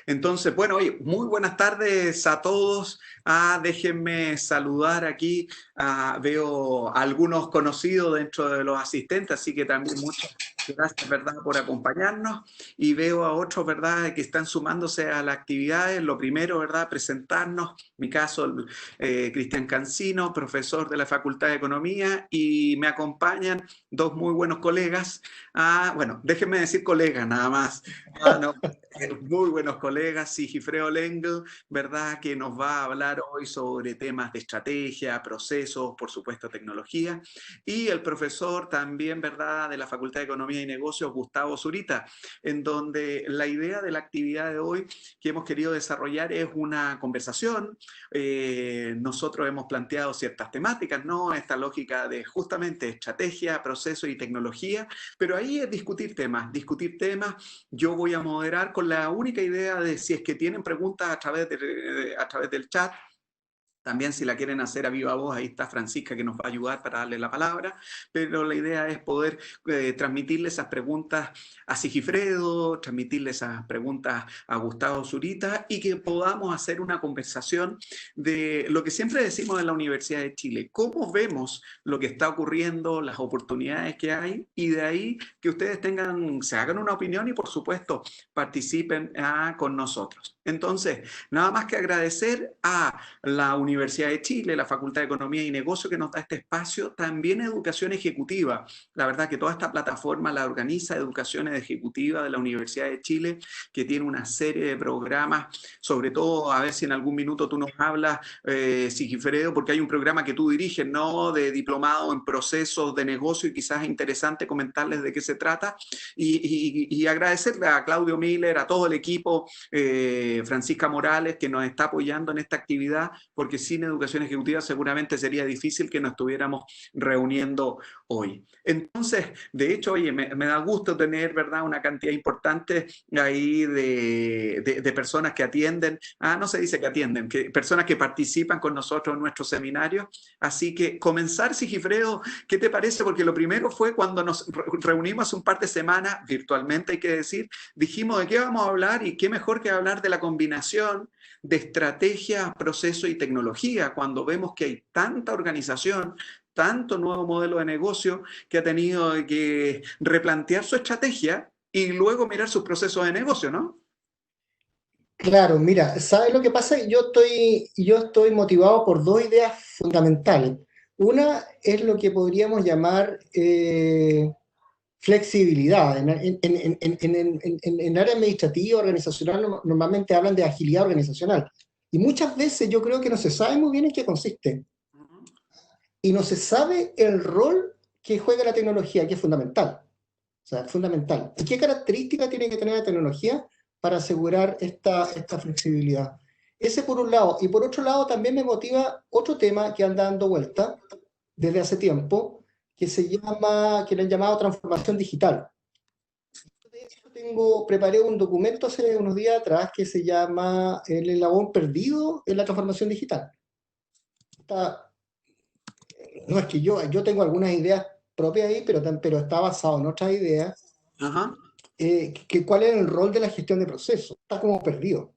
Entonces, bueno, oye, muy buenas tardes a todos. Déjenme saludar aquí. Veo a algunos conocidos dentro de los asistentes, así que también muchas gracias, ¿verdad?, por acompañarnos. Y veo a otros, ¿verdad?, que están sumándose a las actividades. Lo primero, ¿verdad?, presentarnos. Mi caso, Cristian Cancino, profesor de la Facultad de Economía, y me acompañan dos muy buenos colegas. Bueno, déjenme decir colegas nada más. No, muy buenos colegas, Sigifredo Lengel, ¿verdad?, que nos va a hablar hoy sobre temas de estrategia, procesos, por supuesto tecnología, y el profesor también, ¿verdad?, de la Facultad de Economía y Negocios, Gustavo Zurita, en donde la idea de la actividad de hoy que hemos querido desarrollar es una conversación. Nosotros hemos planteado ciertas temáticas, ¿no? Esta lógica de justamente estrategia, proceso y tecnología, pero ahí es discutir temas, discutir temas. Yo voy a moderar con la única idea de si es que tienen preguntas a través del chat. También si la quieren hacer a viva voz, ahí está Francisca que nos va a ayudar para darle la palabra, pero la idea es poder transmitirle esas preguntas a Sigifredo, transmitirle esas preguntas a Gustavo Zurita y que podamos hacer una conversación de lo que siempre decimos en la Universidad de Chile, cómo vemos lo que está ocurriendo, las oportunidades que hay y de ahí que ustedes se hagan una opinión y por supuesto participen con nosotros. Entonces, nada más que agradecer a la Universidad de Chile, la Facultad de Economía y Negocio que nos da este espacio, también Educación Ejecutiva. La verdad que toda esta plataforma la organiza Educación Ejecutiva de la Universidad de Chile, que tiene una serie de programas, sobre todo, a ver si en algún minuto tú nos hablas, Sigifredo, porque hay un programa que tú diriges, ¿no?, de diplomado en procesos de negocio y quizás es interesante comentarles de qué se trata. Y agradecerle a Claudio Miller, a todo el equipo, Francisca Morales, que nos está apoyando en esta actividad, porque sin educación ejecutiva seguramente sería difícil que nos estuviéramos reuniendo hoy. Entonces, de hecho, oye, me da gusto tener, ¿verdad?, una cantidad importante ahí de personas que atienden, no se dice que atienden, que personas que participan con nosotros en nuestros seminarios. Así que comenzar, Sigifredo, ¿qué te parece? Porque lo primero fue cuando nos reunimos hace un par de semanas, virtualmente hay que decir, dijimos de qué vamos a hablar y qué mejor que hablar de la combinación de estrategia, proceso y tecnología, cuando vemos que hay tanta organización, tanto nuevo modelo de negocio que ha tenido que replantear su estrategia y luego mirar sus procesos de negocio, ¿no? Claro, mira, ¿sabes lo que pasa? Yo estoy motivado por dos ideas fundamentales. Una es lo que podríamos llamar flexibilidad. En área administrativa, organizacional, normalmente hablan de agilidad organizacional. Y muchas veces yo creo que no se sabe muy bien en qué consiste. Y no se sabe el rol que juega la tecnología, que es fundamental. O sea, fundamental. ¿Y qué características tiene que tener la tecnología para asegurar esta flexibilidad? Ese por un lado. Y por otro lado también me motiva otro tema que anda dando vuelta desde hace tiempo, que le han llamado transformación digital. De hecho, preparé un documento hace unos días atrás que se llama El eslabón perdido en la transformación digital. Está, no es que yo tengo algunas ideas propias ahí, pero está basado en otras ideas. Ajá. ¿Cuál es el rol de la gestión de procesos? Está como perdido.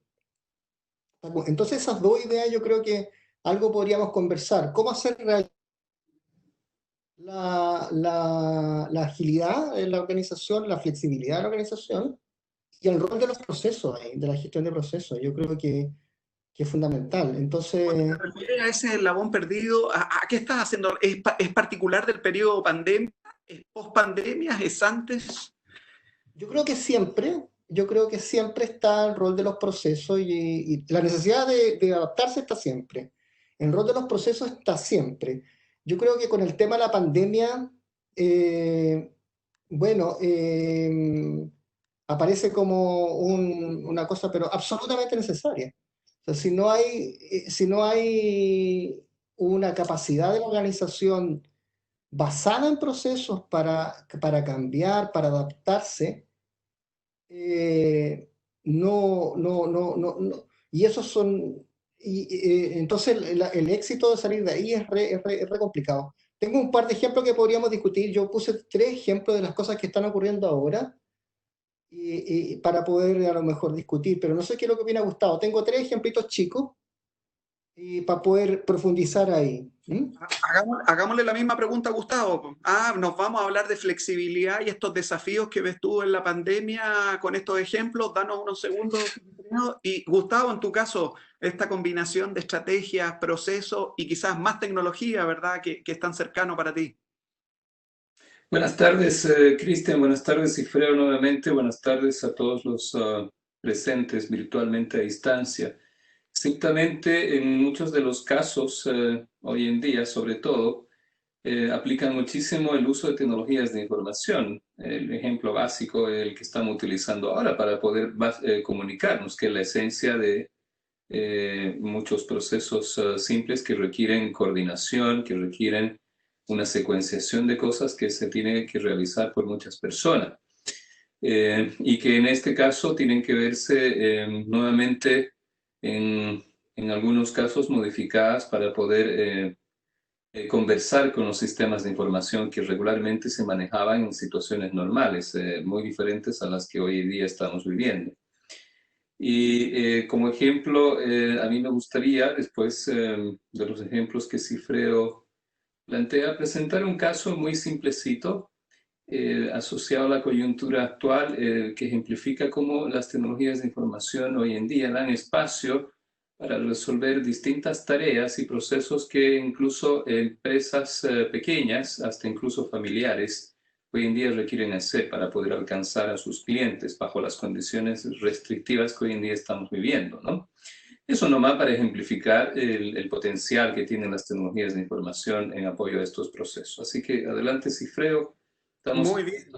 Entonces esas dos ideas yo creo que algo podríamos conversar. ¿Cómo hacer real la agilidad en la organización, la flexibilidad de la organización y el rol de los procesos, de la gestión de procesos? Yo creo que es fundamental. Cuando te Entonces, refieres a ese eslabón perdido, ¿a qué estás haciendo? ¿Es particular del periodo pandemia? ¿Es post pandemia? ¿Es antes? yo creo que siempre está el rol de los procesos y la necesidad de adaptarse está siempre. El rol de los procesos está siempre. Yo creo que con el tema de la pandemia, eh, bueno, aparece como una cosa, pero absolutamente necesaria. O sea, si no hay una capacidad de la organización basada en procesos para cambiar, para adaptarse, eh, no. Y esos son. Entonces, el éxito de salir de ahí es re complicado. Tengo un par de ejemplos que podríamos discutir. Yo puse tres ejemplos de las cosas que están ocurriendo ahora para poder a lo mejor discutir, pero no sé qué es lo que opina Gustavo. Tengo 3 ejemplitos chicos para poder profundizar ahí. Hagámosle la misma pregunta a Gustavo. Nos vamos a hablar de flexibilidad y estos desafíos que ves tú en la pandemia con estos ejemplos. Danos unos segundos. Y Gustavo, en tu caso, esta combinación de estrategias, procesos y quizás más tecnología, ¿verdad? Que es tan cercano para ti. Buenas tardes, Cristian. Buenas tardes, Cifreo, nuevamente. Buenas tardes a todos los presentes virtualmente a distancia. Estrictamente, en muchos de los casos, hoy en día, sobre todo, aplican muchísimo el uso de tecnologías de información. El ejemplo básico, el que estamos utilizando ahora para poder comunicarnos, que es la esencia de muchos procesos simples que requieren coordinación, que requieren una secuenciación de cosas que se tiene que realizar por muchas personas. Y que en este caso tienen que verse nuevamente en algunos casos modificadas para poder conversar con los sistemas de información que regularmente se manejaban en situaciones normales, muy diferentes a las que hoy en día estamos viviendo. Y como ejemplo, a mí me gustaría, después de los ejemplos que Cifreo plantea, presentar un caso muy simplecito asociado a la coyuntura actual que ejemplifica cómo las tecnologías de información hoy en día dan espacio para resolver distintas tareas y procesos que incluso empresas pequeñas, hasta incluso familiares, hoy en día requieren hacer para poder alcanzar a sus clientes bajo las condiciones restrictivas que hoy en día estamos viviendo, ¿no? Eso nomás para ejemplificar el potencial que tienen las tecnologías de información en apoyo a estos procesos. Así que adelante, Cifreo. Muy bien.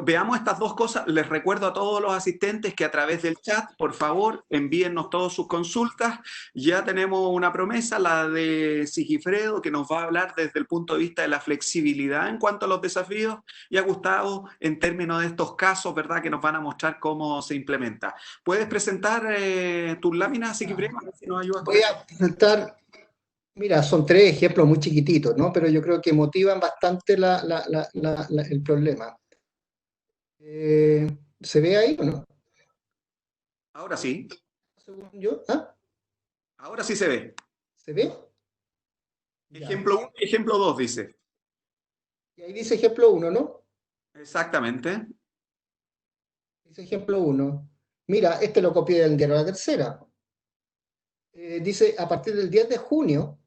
Veamos estas dos cosas. Les recuerdo a todos los asistentes que a través del chat, por favor, envíennos todas sus consultas. Ya tenemos una promesa, la de Sigifredo, que nos va a hablar desde el punto de vista de la flexibilidad en cuanto a los desafíos, y a Gustavo en términos de estos casos, ¿verdad?, que nos van a mostrar cómo se implementa. ¿Puedes presentar tus láminas, Sigifredo? A ver si nos ayudas. Voy a presentar. Mira, son 3 ejemplos muy chiquititos, ¿no? Pero yo creo que motivan bastante el problema. ¿Se ve ahí o no? Ahora sí. Según yo. ¿Ah? Ahora sí se ve. ¿Se ve? Ejemplo 1 y ejemplo 2 dice. Y ahí dice ejemplo 1, ¿no? Exactamente. Dice ejemplo 1. Mira, este lo copié del diario La Tercera. Dice, a partir del 10 de junio,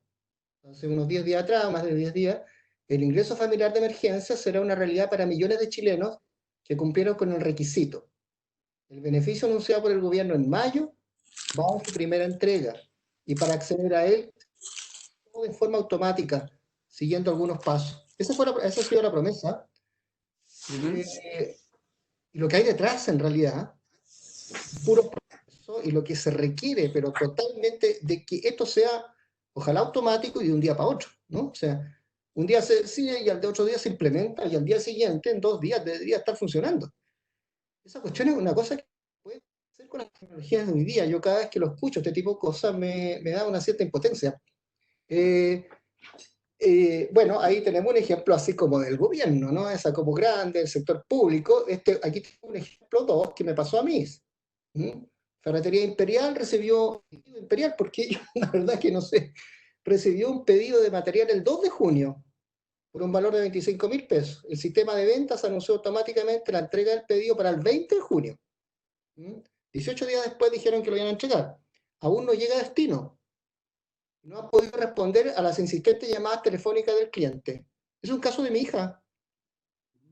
hace unos 10 días atrás, más de 10 días, el ingreso familiar de emergencia será una realidad para millones de chilenos que cumplieron con el requisito. El beneficio anunciado por el gobierno en mayo va a su primera entrega, y para acceder a él, todo de forma automática, siguiendo algunos pasos. Esa ha sido la promesa. Y lo que hay detrás, en realidad, puro proceso, y lo que se requiere, pero totalmente, de que esto sea, ojalá automático y de un día para otro, ¿no? O sea, un día se decide y al de otro día se implementa, y al día siguiente, en 2 días, debería estar funcionando. Esa cuestión es una cosa que puede hacer con las tecnologías de hoy día. Yo cada vez que lo escucho, este tipo de cosas, me da una cierta impotencia. Bueno, ahí tenemos un ejemplo así como del gobierno, ¿no? Esa como grande, el sector público. Aquí tengo un ejemplo 2 que me pasó a mí. Ferretería Imperial recibió, Imperial, porque yo la verdad que no sé, recibió un pedido de material el 2 de junio por un valor de 25.000 pesos. El sistema de ventas anunció automáticamente la entrega del pedido para el 20 de junio. 18 días después dijeron que lo iban a entregar. Aún no llega a destino. No ha podido responder a las insistentes llamadas telefónicas del cliente. Es un caso de mi hija.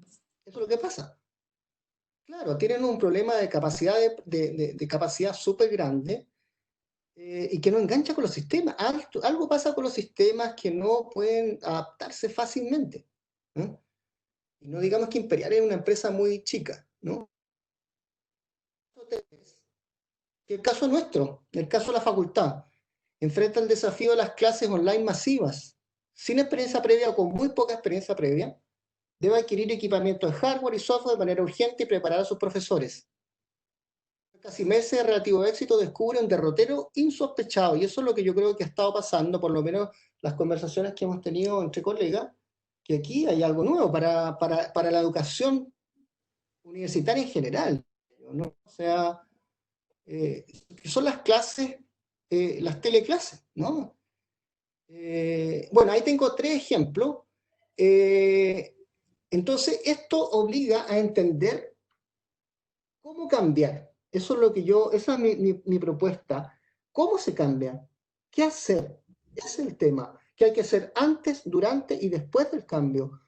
Eso es lo que pasa. Claro, tienen un problema de capacidad, de capacidad súper grande, y que no engancha con los sistemas. Algo pasa con los sistemas que no pueden adaptarse fácilmente. Y no digamos que Imperial es una empresa muy chica, ¿no? Que el caso nuestro, el caso de la facultad, enfrenta el desafío de las clases online masivas, sin experiencia previa o con muy poca experiencia previa. Debe adquirir equipamiento de hardware y software de manera urgente y preparar a sus profesores. Casi meses de relativo éxito descubre un derrotero insospechado, y eso es lo que yo creo que ha estado pasando, por lo menos las conversaciones que hemos tenido entre colegas, que aquí hay algo nuevo para la educación universitaria en general, ¿no? O sea, que son las clases, las teleclases, ¿no? Bueno, ahí tengo 3 ejemplos. Entonces, esto obliga a entender cómo cambiar. Eso es lo que esa es mi propuesta. ¿Cómo se cambia? ¿Qué hacer? Ese es el tema. ¿Qué hay que hacer antes, durante y después del cambio?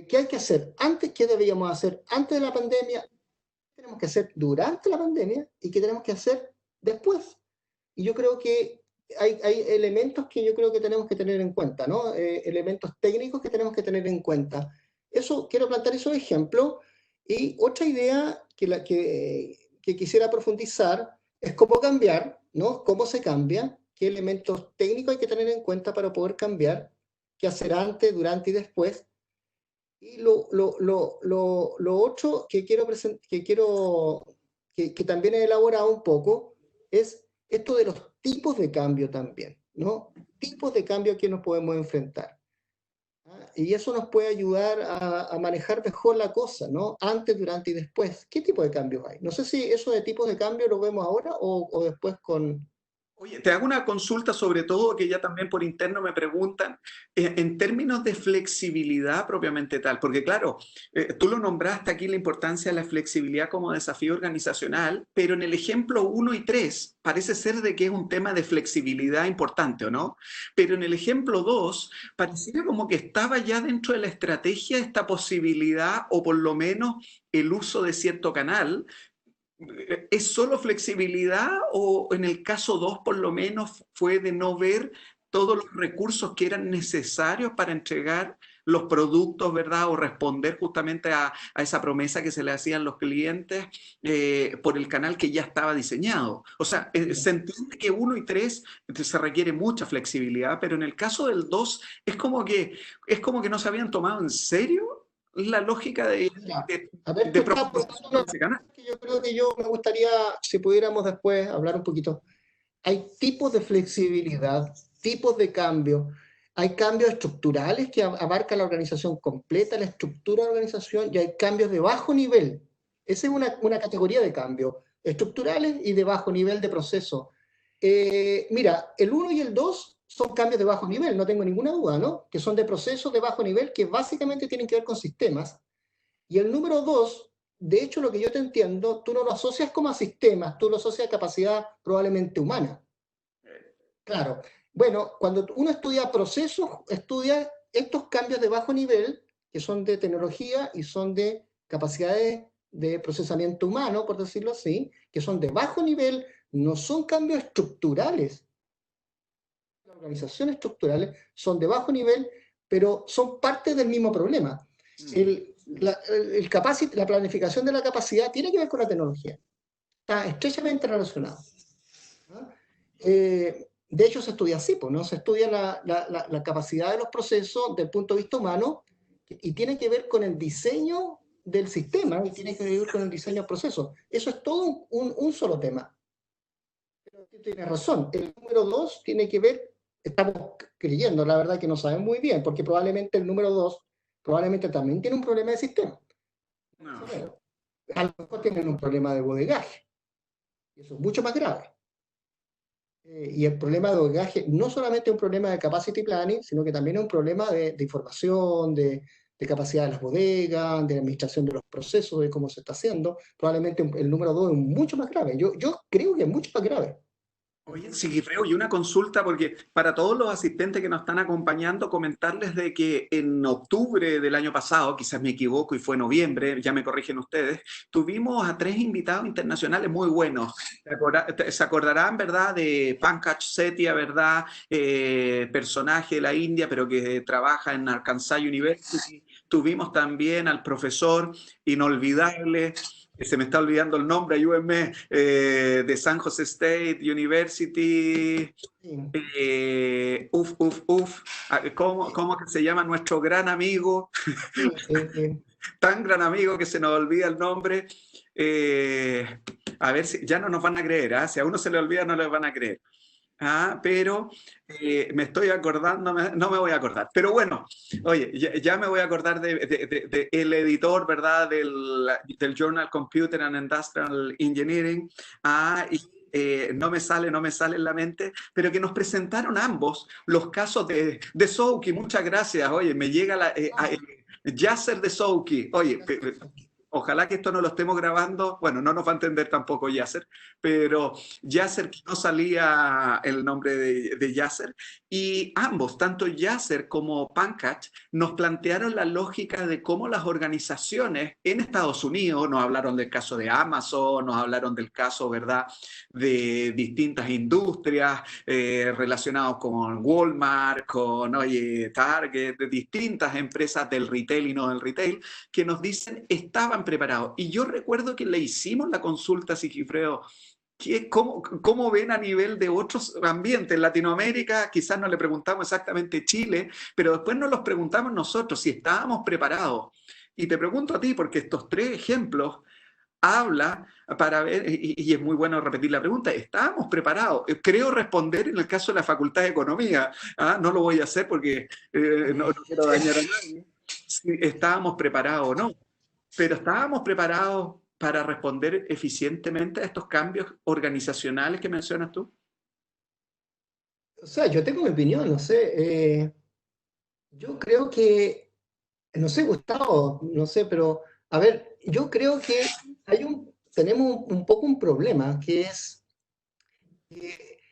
¿Qué hay que hacer antes? ¿Qué deberíamos hacer antes de la pandemia? ¿Qué tenemos que hacer durante la pandemia? ¿Y qué tenemos que hacer después? Y yo creo que hay elementos que yo creo que tenemos que tener en cuenta, ¿no? Elementos técnicos que tenemos que tener en cuenta. Eso, quiero plantear esos ejemplos. Y otra idea que quisiera profundizar es cómo cambiar, ¿no? Cómo se cambia, qué elementos técnicos hay que tener en cuenta para poder cambiar, qué hacer antes, durante y después. Y lo otro que también he elaborado un poco es esto de los tipos de cambio también, ¿no? Tipos de cambio que nos podemos enfrentar. ¿Ah? Y eso nos puede ayudar a manejar mejor la cosa, ¿no? Antes, durante y después. ¿Qué tipo de cambios hay? No sé si eso de tipos de cambio lo vemos ahora o después con... Oye, te hago una consulta sobre todo que ya también por interno me preguntan, en términos de flexibilidad propiamente tal, porque claro, tú lo nombraste aquí la importancia de la flexibilidad como desafío organizacional, pero en el ejemplo 1 y 3 parece ser de que es un tema de flexibilidad importante, ¿o no? Pero en el ejemplo 2 pareciera como que estaba ya dentro de la estrategia esta posibilidad o por lo menos el uso de cierto canal. ¿Es solo flexibilidad o en el caso 2 por lo menos fue de no ver todos los recursos que eran necesarios para entregar los productos, ¿verdad? O responder justamente a esa promesa que se le hacían los clientes por el canal que ya estaba diseñado. O sea, se entiende que 1 y 3 se requiere mucha flexibilidad, pero en el caso del 2 es como que no se habían tomado en serio la lógica de, A ver, de tú estás proporcionar apuntando ese canal. que yo creo que me gustaría, si pudiéramos después hablar un poquito. Hay tipos de flexibilidad, tipos de cambio. Hay cambios estructurales que abarcan la organización completa, la estructura de la organización, y hay cambios de bajo nivel. Esa es una categoría de cambio, estructurales y de bajo nivel de proceso. Mira, el 1 y el 2 son cambios de bajo nivel, no tengo ninguna duda, ¿no? Que son de procesos de bajo nivel que básicamente tienen que ver con sistemas. Y el número 2, de hecho, lo que yo te entiendo, tú no lo asocias como a sistemas, tú lo asocias a capacidad probablemente humana. Claro. Bueno, cuando uno estudia procesos, estudia estos cambios de bajo nivel, que son de tecnología y son de capacidades de procesamiento humano, por decirlo así, que son de bajo nivel, no son cambios estructurales. Las organizaciones estructurales son de bajo nivel, pero son parte del mismo problema. La planificación de la capacidad tiene que ver con la tecnología. Está estrechamente relacionado. ¿No? De hecho, se estudia así, ¿no? Se estudia la capacidad de los procesos desde el punto de vista humano y tiene que ver con el diseño del sistema y tiene que ver con el diseño del proceso. Eso es todo un solo tema. Pero tienes razón. El número 2 tiene que ver, estamos creyendo, la verdad que no sabemos muy bien, porque probablemente el número 2 probablemente también tiene un problema de sistema. No. A lo mejor tienen un problema de bodegaje. Y eso es mucho más grave. Y el problema de bodegaje no solamente es un problema de capacity planning, sino que también es un problema de información, de capacidad de las bodegas, de la administración de los procesos, de cómo se está haciendo. Probablemente el número 2 es mucho más grave. Yo creo que es mucho más grave. Oye, sí, creo, y una consulta, porque para todos los asistentes que nos están acompañando, comentarles de que en octubre del año pasado, quizás me equivoco y fue noviembre, ya me corrigen ustedes, tuvimos a 3 invitados internacionales muy buenos. Se acordarán, ¿verdad?, de Pankaj Setia, ¿verdad?, personaje de la India, pero que trabaja en Arkansas University. Tuvimos también al profesor inolvidable, se me está olvidando el nombre, ayúdenme, de San Jose State University, ¿cómo que se llama nuestro gran amigo? Tan gran amigo que se nos olvida el nombre. A ver si ya no nos van a creer, ¿eh? Si a uno se le olvida no les van a creer. pero me estoy acordando, no me voy a acordar. Pero bueno, oye, ya me voy a acordar de el editor, ¿verdad? Del Journal Computer and Industrial Engineering. Y no me sale en la mente, pero que nos presentaron ambos los casos de Souki. Muchas gracias. Oye, me llega Yasser de Souki. Oye, ojalá que esto no lo estemos grabando, bueno, no nos va a entender tampoco Yasser, pero Yasser, que no salía el nombre de Yasser, y ambos, tanto Yasser como Pankaj, nos plantearon la lógica de cómo las organizaciones en Estados Unidos, nos hablaron del caso de Amazon, nos hablaron del caso, ¿verdad?, de distintas industrias relacionadas con Walmart, con, oye, Target, de distintas empresas del retail y no del retail, que nos dicen estaban preparados. Y yo recuerdo que le hicimos la consulta a Sigifredo, ¿cómo ven a nivel de otros ambientes? En Latinoamérica quizás no le preguntamos exactamente Chile, pero después nos los preguntamos nosotros si estábamos preparados. Y te pregunto a ti, porque estos 3 ejemplos habla para ver, y es muy bueno repetir la pregunta, ¿estábamos preparados? Creo responder en el caso de la Facultad de Economía, no lo voy a hacer porque no quiero dañar a nadie, si estábamos preparados o no, pero estábamos preparados para responder eficientemente a estos cambios organizacionales que mencionas tú. O sea, yo tengo mi opinión, no sé, yo creo que, no sé, Gustavo, no sé, pero, a ver, yo creo que tenemos un poco un problema, que es que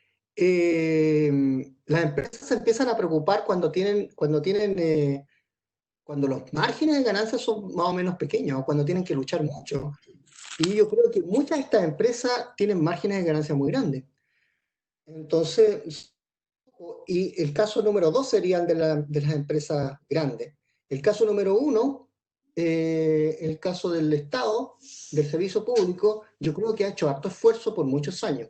las empresas se empiezan a preocupar cuando los márgenes de ganancia son más o menos pequeños, o cuando tienen que luchar mucho. Y yo creo que muchas de estas empresas tienen márgenes de ganancia muy grandes. Entonces, y el caso número 2 sería el de las empresas grandes. El caso número 1, el caso del Estado, del servicio público, yo creo que ha hecho harto esfuerzo por muchos años.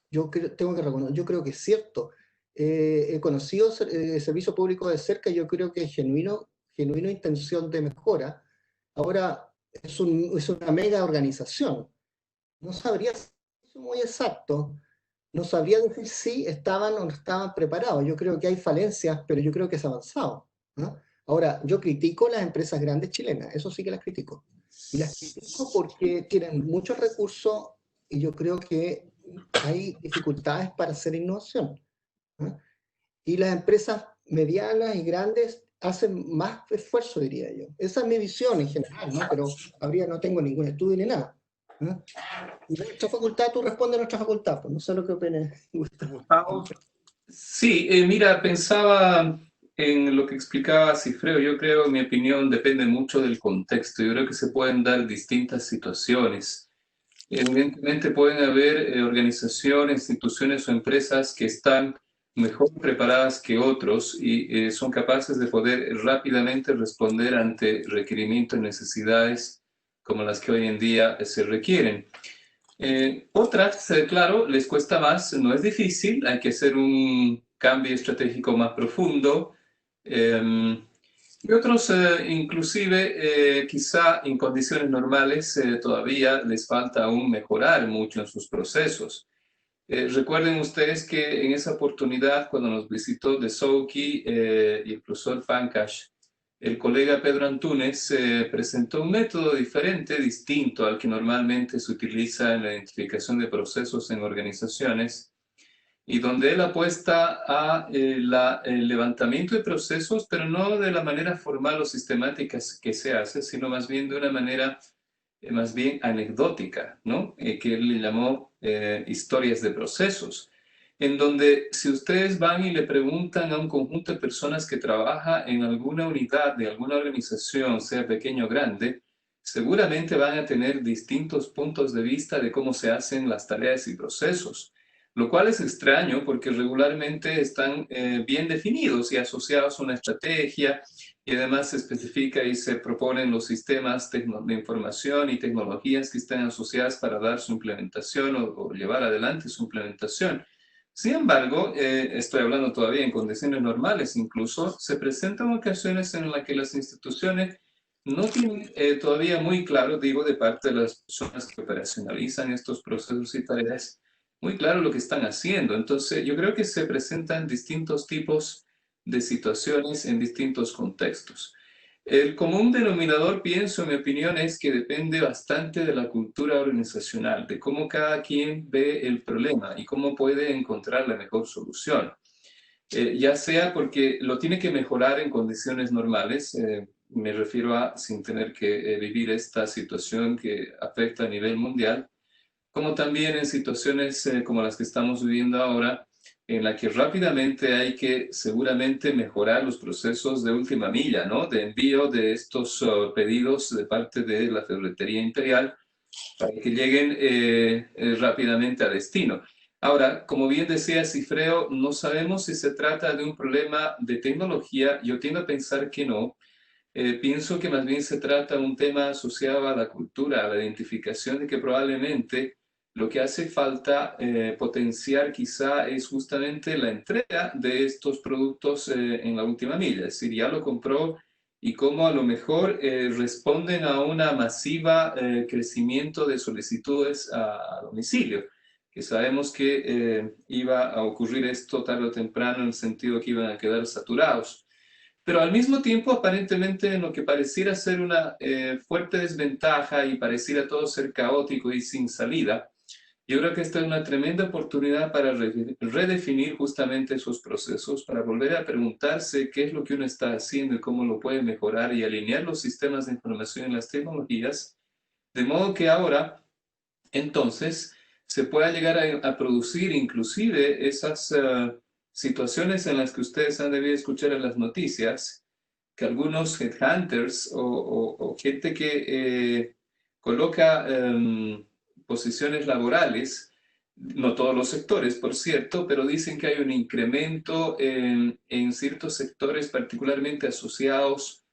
Tengo que reconocer, yo creo que es cierto. He conocido el servicio público de cerca, yo creo que es genuina intención de mejora. Ahora, es una mega organización. No sabría ser muy exacto, no sabría decir si estaban o no estaban preparados. Yo creo que hay falencias, pero yo creo que es avanzado, ¿no? Ahora, yo critico las empresas grandes chilenas, eso sí que las critico. Y las critico porque tienen muchos recursos y yo creo que hay dificultades para hacer innovación, ¿no? Y las empresas medianas y grandes hacen más esfuerzo, diría yo. Esa es mi visión en general, ¿no? Pero no tengo ningún estudio ni nada, ¿no? Y nuestra facultad, tú respondes a nuestra facultad, pues no sé lo que opinas, Gustavo. Sí, mira, pensaba en lo que explicaba Cifreo. Yo creo, en mi opinión, depende mucho del contexto. Yo creo que se pueden dar distintas situaciones. Evidentemente pueden haber organizaciones, instituciones o empresas que están mejor preparadas que otros y son capaces de poder rápidamente responder ante requerimientos y necesidades como las que hoy en día se requieren. Otras, claro, les cuesta más, no es difícil, hay que hacer un cambio estratégico más profundo. Y otros, inclusive, quizá en condiciones normales, todavía les falta aún mejorar mucho en sus procesos. Recuerden ustedes que en esa oportunidad, cuando nos visitó de Souki y el profesor Pankaj, el colega Pedro Antúnez presentó un método diferente, distinto al que normalmente se utiliza en la identificación de procesos en organizaciones, y donde él apuesta a el levantamiento de procesos, pero no de la manera formal o sistemática que se hace, sino más bien de una manera más bien anecdótica, ¿no? Que él le llamó historias de procesos, en donde si ustedes van y le preguntan a un conjunto de personas que trabaja en alguna unidad de alguna organización, sea pequeño o grande, seguramente van a tener distintos puntos de vista de cómo se hacen las tareas y procesos, lo cual es extraño porque regularmente están bien definidos y asociados a una estrategia, y además se especifica y se proponen los sistemas de información y tecnologías que están asociadas para dar su implementación o llevar adelante su implementación. Sin embargo, estoy hablando todavía en condiciones normales, incluso se presentan ocasiones en las que las instituciones no tienen todavía muy claro, digo, de parte de las personas que operacionalizan estos procesos y tareas, muy claro lo que están haciendo. Entonces, yo creo que se presentan distintos tipos de situaciones en distintos contextos. El común denominador, pienso, en mi opinión, es que depende bastante de la cultura organizacional, de cómo cada quien ve el problema y cómo puede encontrar la mejor solución. Ya sea porque lo tiene que mejorar en condiciones normales, me refiero a sin tener que vivir esta situación que afecta a nivel mundial, como también en situaciones como las que estamos viviendo ahora, en la que rápidamente hay que seguramente mejorar los procesos de última milla, ¿no? De envío de estos pedidos de parte de la Ferretería Imperial para que lleguen rápidamente a destino. Ahora, como bien decía Cifreo, no sabemos si se trata de un problema de tecnología. Yo tiendo a pensar que no. Pienso que más bien se trata de un tema asociado a la cultura, a la identificación de que probablemente lo que hace falta potenciar quizá es justamente la entrega de estos productos en la última milla. Es decir, ya lo compró y cómo a lo mejor responden a una masiva crecimiento de solicitudes a domicilio, que sabemos que iba a ocurrir esto tarde o temprano en el sentido que iban a quedar saturados. Pero al mismo tiempo, aparentemente, en lo que pareciera ser una fuerte desventaja y pareciera todo ser caótico y sin salida, yo creo que esta es una tremenda oportunidad para redefinir justamente esos procesos, para volver a preguntarse qué es lo que uno está haciendo y cómo lo puede mejorar y alinear los sistemas de información y las tecnologías, de modo que ahora, entonces, se pueda llegar a producir inclusive esas situaciones en las que ustedes han debido escuchar en las noticias, que algunos headhunters o gente que coloca posiciones laborales, no todos los sectores, por cierto, pero dicen que hay un incremento en ciertos sectores particularmente asociados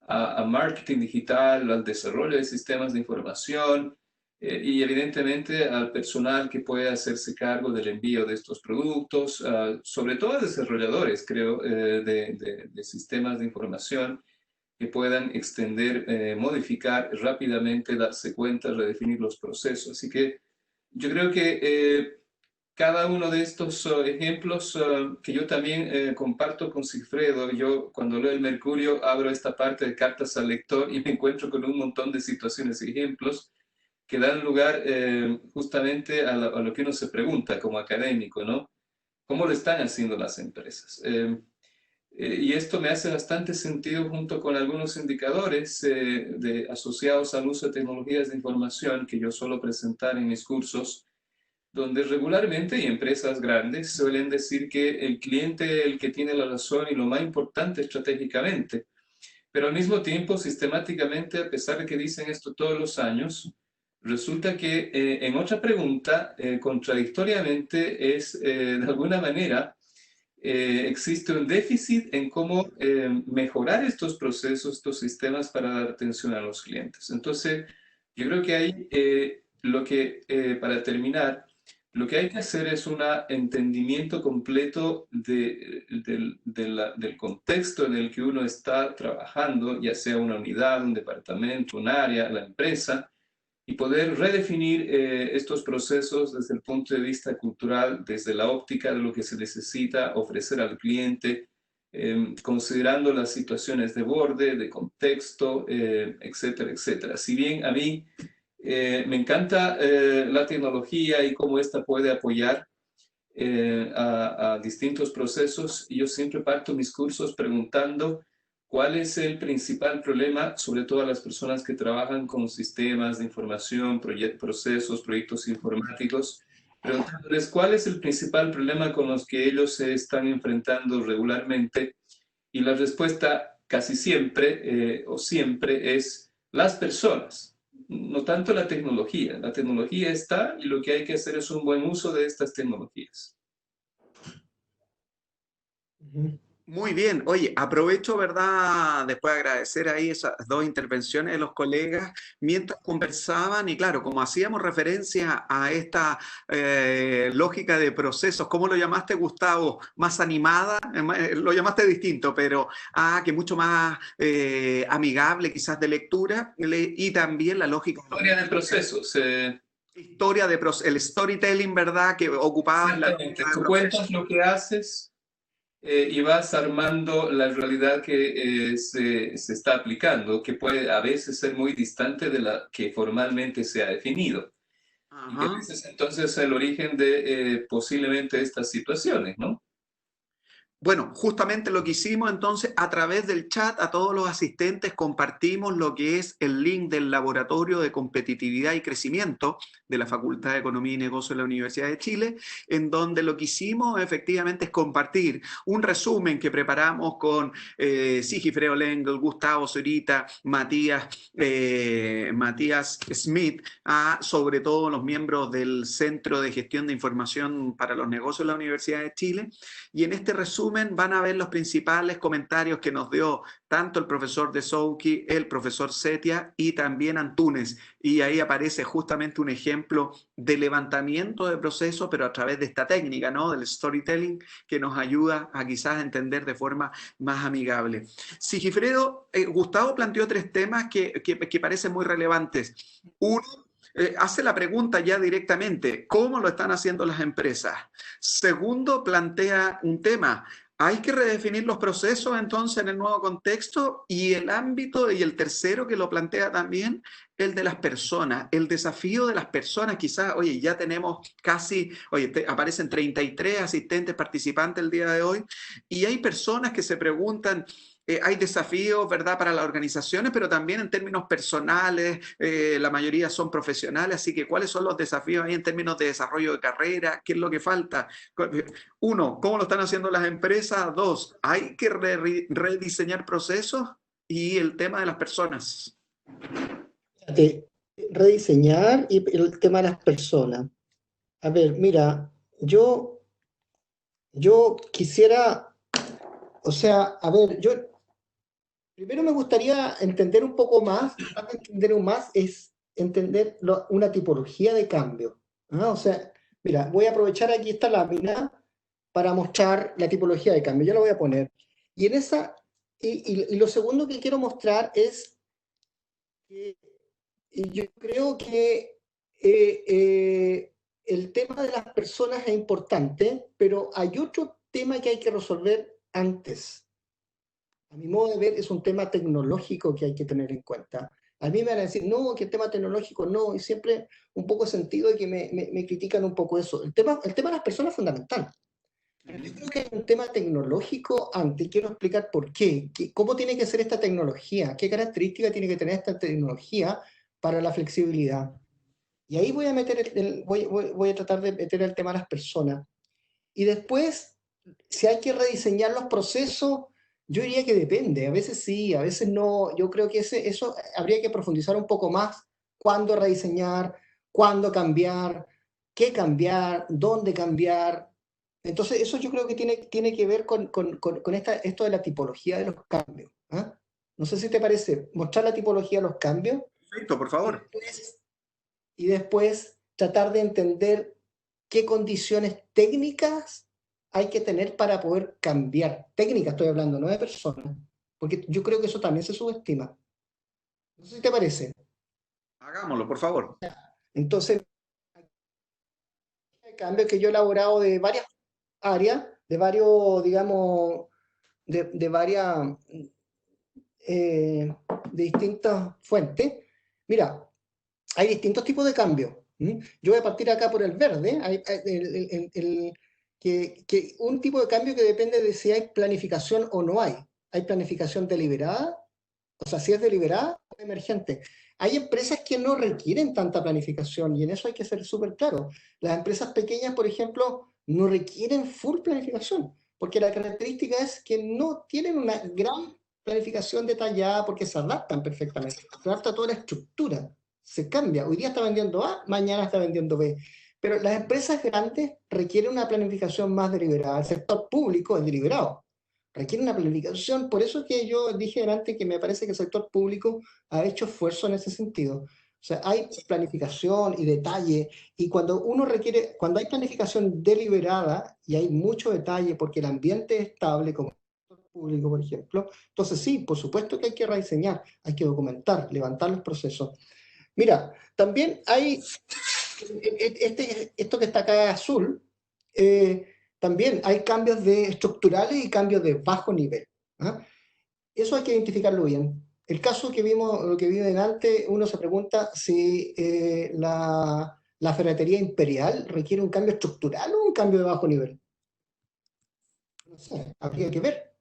a marketing digital, al desarrollo de sistemas de información y evidentemente al personal que puede hacerse cargo del envío de estos productos, sobre todo a desarrolladores, creo, de sistemas de información que puedan extender, modificar rápidamente, darse cuenta, redefinir los procesos. Así que yo creo que cada uno de estos ejemplos que yo también comparto con Sigfredo, yo cuando leo el Mercurio abro esta parte de cartas al lector y me encuentro con un montón de situaciones y ejemplos que dan lugar justamente a lo que uno se pregunta como académico, ¿no? ¿Cómo lo están haciendo las empresas? Y esto me hace bastante sentido junto con algunos indicadores asociados al uso de tecnologías de información que yo suelo presentar en mis cursos, donde regularmente y empresas grandes suelen decir que el cliente es el que tiene la razón y lo más importante estratégicamente. Pero al mismo tiempo, sistemáticamente, a pesar de que dicen esto todos los años, resulta que en otra pregunta, contradictoriamente, es de alguna manera existe un déficit en cómo mejorar estos procesos, estos sistemas para dar atención a los clientes. Entonces, yo creo que hay para terminar, lo que hay que hacer es un entendimiento completo del contexto en el que uno está trabajando, ya sea una unidad, un departamento, un área, la empresa, y poder redefinir estos procesos desde el punto de vista cultural, desde la óptica de lo que se necesita ofrecer al cliente, considerando las situaciones de borde, de contexto, etcétera, etcétera. Si bien a mí me encanta la tecnología y cómo esta puede apoyar a distintos procesos, y yo siempre parto mis cursos preguntando ¿cuál es el principal problema, sobre todo a las personas que trabajan con sistemas de información, procesos, proyectos informáticos? Preguntándoles cuál es el principal problema con los que ellos se están enfrentando regularmente. Y la respuesta casi siempre o siempre es las personas, no tanto la tecnología. La tecnología está y lo que hay que hacer es un buen uso de estas tecnologías. Muy bien. Oye, aprovecho, ¿verdad? Después de agradecer ahí esas dos intervenciones de los colegas mientras conversaban y claro, como hacíamos referencia a esta lógica de procesos, ¿cómo lo llamaste, Gustavo? Más animada, lo llamaste distinto, pero que mucho más amigable quizás de lectura y también la lógica. Historia de procesos. historia el storytelling, ¿verdad? Que ocupabas la Exactamente. Tú cuentas lo que haces y vas armando la realidad que se está aplicando, que puede a veces ser muy distante de la que formalmente se ha definido. Y que Ajá. ese es entonces el origen de posiblemente estas situaciones, ¿no? Bueno, justamente lo que hicimos entonces a través del chat a todos los asistentes compartimos lo que es el link del Laboratorio de Competitividad y Crecimiento de la Facultad de Economía y Negocios de la Universidad de Chile, en donde lo que hicimos efectivamente es compartir un resumen que preparamos con Sigifredo Lengel, Gustavo Zorita, Matías Smith, sobre todo los miembros del Centro de Gestión de Información para los Negocios de la Universidad de Chile. Y en este resumen van a ver los principales comentarios que nos dio tanto el profesor de Souki, el profesor Setia y también Antunes. Y ahí aparece justamente un ejemplo de levantamiento de proceso, pero a través de esta técnica, ¿no? Del storytelling, que nos ayuda a quizás entender de forma más amigable. Sigifredo, Gustavo planteó 3 temas que parecen muy relevantes. Uno, hace la pregunta ya directamente, ¿cómo lo están haciendo las empresas? Segundo, plantea un tema, hay que redefinir los procesos entonces en el nuevo contexto y el ámbito, y el tercero que lo plantea también, el de las personas, el desafío de las personas. Quizás, oye, ya tenemos casi, aparecen 33 asistentes participantes el día de hoy y hay personas que se preguntan, hay desafíos, ¿verdad?, para las organizaciones, pero también en términos personales, la mayoría son profesionales, así que ¿cuáles son los desafíos ahí en términos de desarrollo de carrera? ¿Qué es lo que falta? Uno, ¿cómo lo están haciendo las empresas? Dos, ¿hay que rediseñar procesos? Y el tema de las personas. De rediseñar y el tema de las personas. A ver, mira, yo quisiera, o sea, a ver, yo primero me gustaría entender un poco más, entender aún más, es entender una tipología de cambio. O sea, mira, voy a aprovechar aquí esta lámina para mostrar la tipología de cambio. Yo la voy a poner. Y en esa, y lo segundo que quiero mostrar es que yo creo que el tema de las personas es importante, pero hay otro tema que hay que resolver antes. A mi modo de ver, es un tema tecnológico que hay que tener en cuenta. A mí me van a decir, no, que el tema tecnológico no, y siempre un poco sentido de que me critican un poco eso. El tema de las personas es fundamental. Pero yo creo que hay un tema tecnológico antes, quiero explicar por qué, cómo tiene que ser esta tecnología, qué características tiene que tener esta tecnología para la flexibilidad. Y ahí voy a meter voy a tratar de meter el tema de las personas. Y después, si hay que rediseñar los procesos, yo diría que depende. A veces sí, a veces no. Yo creo que eso habría que profundizar un poco más. Cuándo rediseñar, cuándo cambiar, dónde cambiar. Entonces, eso yo creo que tiene que ver con esto de la tipología de los cambios. ¿Ah? No sé si te parece mostrar la tipología de los cambios Perfecto, por y favor. después tratar de entender qué condiciones técnicas hay que tener para poder cambiar. Técnicas estoy hablando, no de personas, porque yo creo que eso también se subestima. No sé si te parece. Hagámoslo, por favor. Entonces, el cambio que yo he elaborado de varias áreas, de varios, digamos, de varias, de distintas fuentes. Mira, hay distintos tipos de cambios. Yo voy a partir acá por el verde, que un tipo de cambio que depende de si hay planificación o no hay. Hay planificación deliberada, o sea, si es deliberada o emergente. Hay empresas que no requieren tanta planificación y en eso hay que ser súper claro. Las empresas pequeñas, por ejemplo, no requieren full planificación, porque la característica es que no tienen una gran planificación detallada porque se adaptan perfectamente. Se adapta toda la estructura, se cambia. Hoy día está vendiendo A, mañana está vendiendo B. Pero las empresas grandes requieren una planificación más deliberada. El sector público es deliberado, requiere una planificación. Por eso que yo dije antes que me parece que el sector público ha hecho esfuerzo en ese sentido. O sea, hay planificación y detalle, y cuando hay planificación deliberada y hay mucho detalle porque el ambiente es estable, como el sector público, por ejemplo, entonces sí, por supuesto que hay que rediseñar, hay que documentar, levantar los procesos. Mira, también hay esto que está acá azul, también hay cambios estructurales y cambios de bajo nivel. ¿Ah? Eso hay que identificarlo bien. El caso que vimos, lo que vimos antes, uno se pregunta si la ferretería imperial requiere un cambio estructural o un cambio de bajo nivel. No sé, habría que ver.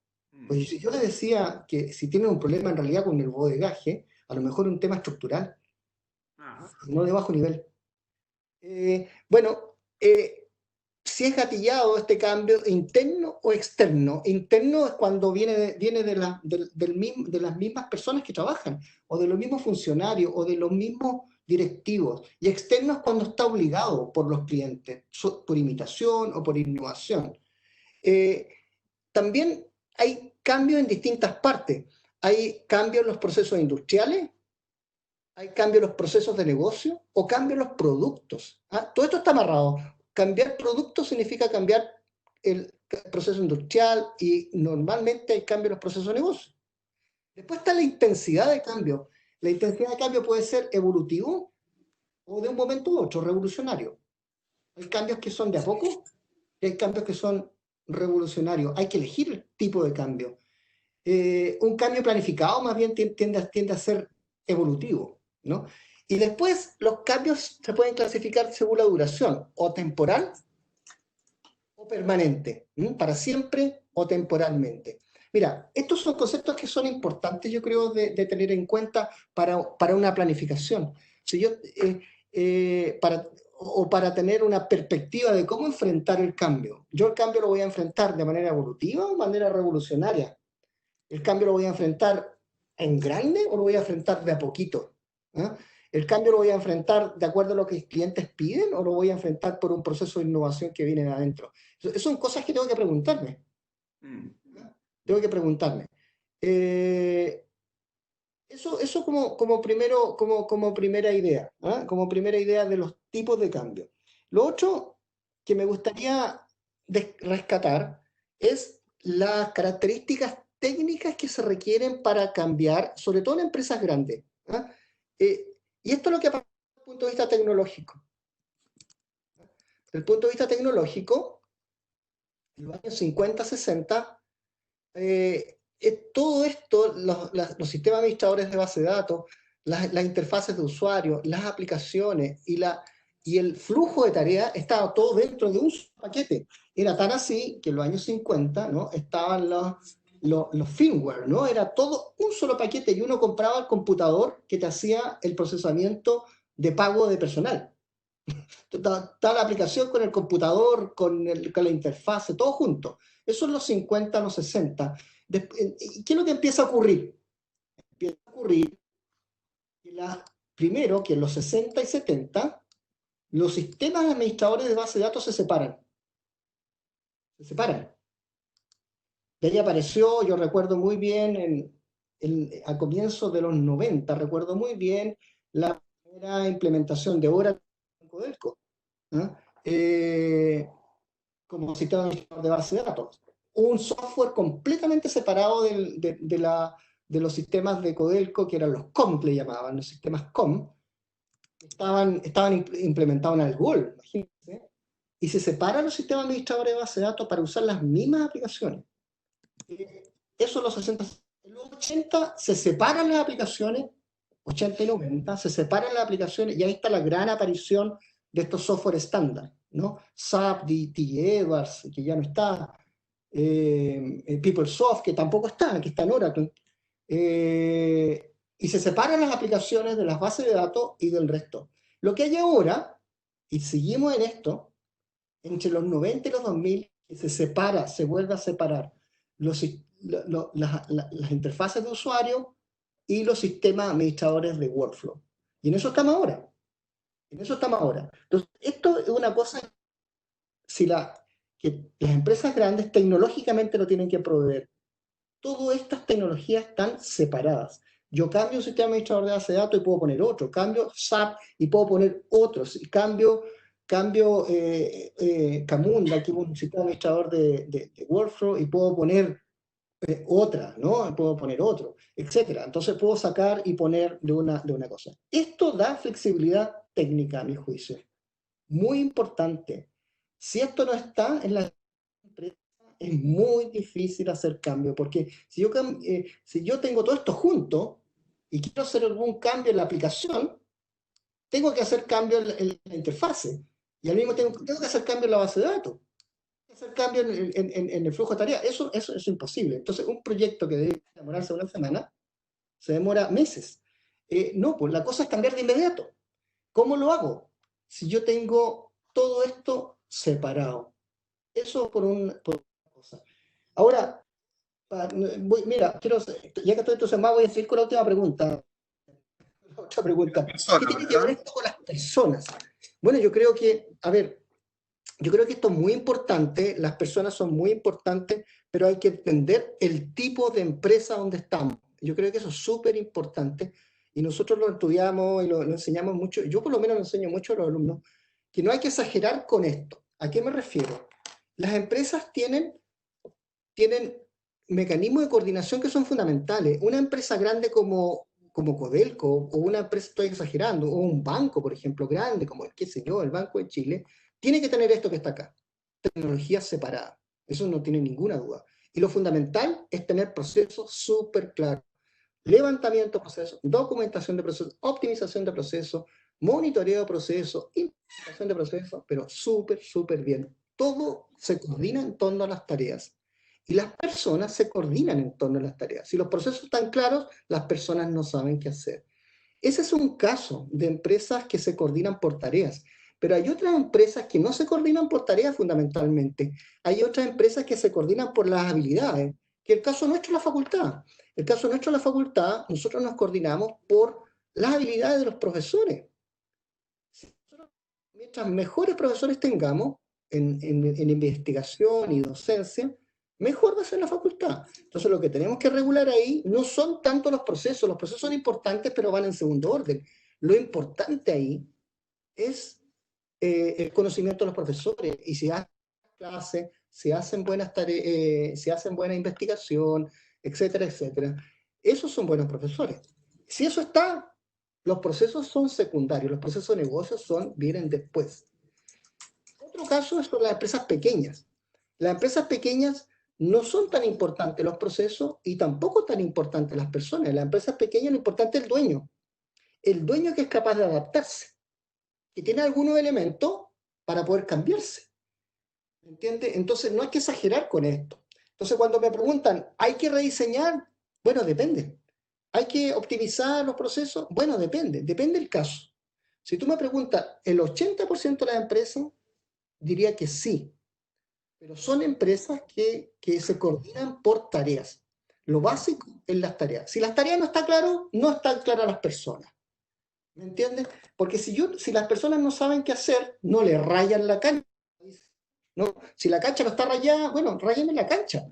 Pues si yo le decía que si tiene un problema en realidad con el bodegaje, a lo mejor un tema estructural, no de bajo nivel. Bueno, si es gatillado este cambio interno o externo. Interno es cuando viene de las mismas personas que trabajan, o de los mismos funcionarios, o de los mismos directivos. Y externo es cuando está obligado por los clientes, por imitación o por innovación. También hay cambios en distintas partes. Hay cambios en los procesos industriales, hay cambios en los procesos de negocio o cambios en los productos. ¿Ah? Todo esto está amarrado. Cambiar productos significa cambiar el proceso industrial y normalmente hay cambios en los procesos de negocio. Después está la intensidad de cambio. La intensidad de cambio puede ser evolutivo o de un momento a otro, revolucionario. Hay cambios que son de a poco y hay cambios que son revolucionarios. Hay que elegir el tipo de cambio. Un cambio planificado más bien tiende a ser evolutivo, ¿no? Y después los cambios se pueden clasificar según la duración, o temporal o permanente, ¿no? Para siempre o temporalmente. Mira, estos son conceptos que son importantes, yo creo, de tener en cuenta para una planificación. Si yo, para tener una perspectiva de cómo enfrentar el cambio. Yo el cambio lo voy a enfrentar de manera evolutiva o de manera revolucionaria. ¿El cambio lo voy a enfrentar en grande o lo voy a enfrentar de a poquito? ¿Ah? ¿El cambio lo voy a enfrentar de acuerdo a lo que los clientes piden o lo voy a enfrentar por un proceso de innovación que viene de adentro? Son cosas que tengo que preguntarme. Tengo que preguntarme. Eso como primera idea, ¿ah? Como primera idea de los tipos de cambio. Lo otro que me gustaría rescatar es las características técnicas que se requieren para cambiar, sobre todo en empresas grandes. ¿Ah? Y esto es lo que pasa desde el punto de vista tecnológico. Desde el punto de vista tecnológico, en los años 50, 60, todo esto, los sistemas administradores de base de datos, las interfaces de usuario, las aplicaciones y el flujo de tareas estaba todo dentro de un paquete. Era tan así que en los años 50, ¿no? Estaban los firmware, ¿no? Era todo un solo paquete y uno compraba el computador que te hacía el procesamiento de pago de personal. Estaba la aplicación con el computador, con la interfase, todo junto. Eso en los 50, los 60. ¿Qué es lo que empieza a ocurrir? Empieza a ocurrir que primero que en los 60 y 70 los sistemas administradores de base de datos se separan. Se separan. De ahí apareció, yo recuerdo muy bien, a comienzos de los 90, recuerdo muy bien la primera implementación de Oracle en Codelco, ¿no? Como sistema administrador de base de datos. Un software completamente separado de los sistemas de Codelco, que eran los COM, le llamaban, los sistemas COM, estaban implementados en Algol, imagínense, y se separan los sistemas administradores de base de datos para usar las mismas aplicaciones. Eso en los 60. En los 80 se separan las aplicaciones, 80 y 90, se separan las aplicaciones, y ahí está la gran aparición de estos software estándar, ¿no? SAP, T. Edwards, que ya no está, PeopleSoft, que tampoco está, que está en Oracle, y se separan las aplicaciones de las bases de datos y del resto. Lo que hay ahora, y seguimos en esto, entre los 90 y los 2000, que se vuelve a separar las interfaces de usuario y los sistemas administradores de workflow. Y en eso estamos ahora. Entonces, esto es una cosa que las empresas grandes tecnológicamente lo tienen que proveer. Todas estas tecnologías están separadas. Yo cambio un sistema administrador de base de datos y puedo poner otro. Cambio SAP y puedo poner otros. Cambio Camunda, que es un sistema administrador de workflow, y puedo poner otra, ¿no? Puedo poner otro, etcétera. Entonces puedo sacar y poner de una cosa. Esto da flexibilidad técnica, a mi juicio. muy importante. Si esto no está en la empresa, es muy difícil hacer cambio, porque si yo tengo todo esto junto y quiero hacer algún cambio en la aplicación, tengo que hacer cambio en la interfase, y al mismo tiempo tengo que hacer cambio en la base de datos, hacer cambio en el flujo de tareas. Eso es imposible. Entonces, un proyecto que debe demorarse una semana, se demora meses. No, pues la cosa es cambiar de inmediato. ¿Cómo lo hago? Si yo tengo todo esto separado. Eso por una cosa. Ahora, mira, ya que estoy entusiasmado, voy a seguir con la última pregunta. Otra pregunta. ¿Qué tiene que ver esto con las personas? Bueno, yo creo que, a ver, yo creo que esto es muy importante, las personas son muy importantes, pero hay que entender el tipo de empresa donde estamos. Yo creo que eso es súper importante y nosotros lo estudiamos y lo enseñamos mucho. Yo por lo menos lo enseño mucho a los alumnos, que no hay que exagerar con esto. ¿A qué me refiero? Las empresas tienen mecanismos de coordinación que son fundamentales. Una empresa grande como Codelco, o una empresa, estoy exagerando, o un banco, por ejemplo, grande, como el, qué sé yo, el Banco de Chile, tiene que tener esto que está acá, tecnologías separadas. Eso no tiene ninguna duda. Y lo fundamental es tener procesos súper claros. Levantamiento de procesos, documentación de procesos, optimización de procesos, monitoreo de procesos, implementación de procesos, pero súper, súper bien. Todo se coordina en torno a las tareas. Y las personas se coordinan en torno a las tareas. Si los procesos están claros, las personas no saben qué hacer. Ese es un caso de empresas que se coordinan por tareas, pero hay otras empresas que no se coordinan por tareas fundamentalmente. Hay otras empresas que se coordinan por las habilidades, que el caso nuestro es la facultad. El caso nuestro es la facultad, nosotros nos coordinamos por las habilidades de los profesores. Mientras mejores profesores tengamos en investigación y docencia, mejor va a ser la facultad. Entonces lo que tenemos que regular ahí no son tanto los procesos son importantes, pero van en segundo orden. Lo importante ahí es el conocimiento de los profesores, y si hacen clases, si hacen buenas tareas, si hacen buena investigación, etcétera, etcétera. Esos son buenos profesores. Si eso está, los procesos son secundarios, los procesos de negocios vienen después. Otro caso son las empresas pequeñas. Las empresas pequeñas no son tan importantes los procesos y tampoco tan importantes las personas. En las empresas pequeñas lo importante es el dueño. El dueño que es capaz de adaptarse, que tiene algunos elementos para poder cambiarse. ¿Me entiende? Entonces no hay que exagerar con esto. Entonces cuando me preguntan, ¿hay que rediseñar? Bueno, depende. ¿Hay que optimizar los procesos? Bueno, depende del caso. Si tú me preguntas, ¿el 80% de las empresas? Diría que sí, pero son empresas que se coordinan por tareas. Lo básico es las tareas. Si las tareas no están claras, no están claras las personas. ¿Me entiendes? Porque si las personas no saben qué hacer, no le rayan la cancha. ¿No? Si la cancha no está rayada, bueno, ráyenme la cancha.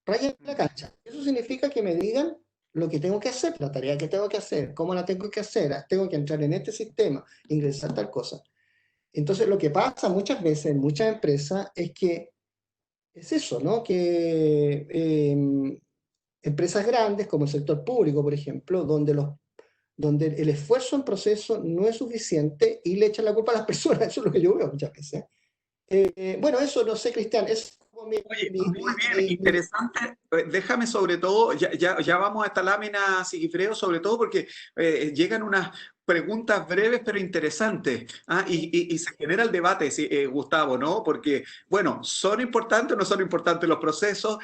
Ráyenme la cancha. Eso significa que me digan lo que tengo que hacer, la tarea que tengo que hacer, cómo la tengo que hacer, tengo que entrar en este sistema, ingresar tal cosa. Entonces, lo que pasa muchas veces en muchas empresas es que es eso, ¿no? Que empresas grandes, como el sector público, por ejemplo, donde el esfuerzo en proceso no es suficiente y le echan la culpa a las personas. Eso es lo que yo veo muchas veces. Bueno, eso no sé, Cristian, es como Oye, muy bien, interesante. Déjame sobre todo, ya vamos a esta lámina, Sigifredo, sobre todo porque llegan unas preguntas breves pero interesantes. Y se genera el debate, sí, Gustavo, ¿no? Porque, bueno, ¿son importantes o no son importantes los procesos?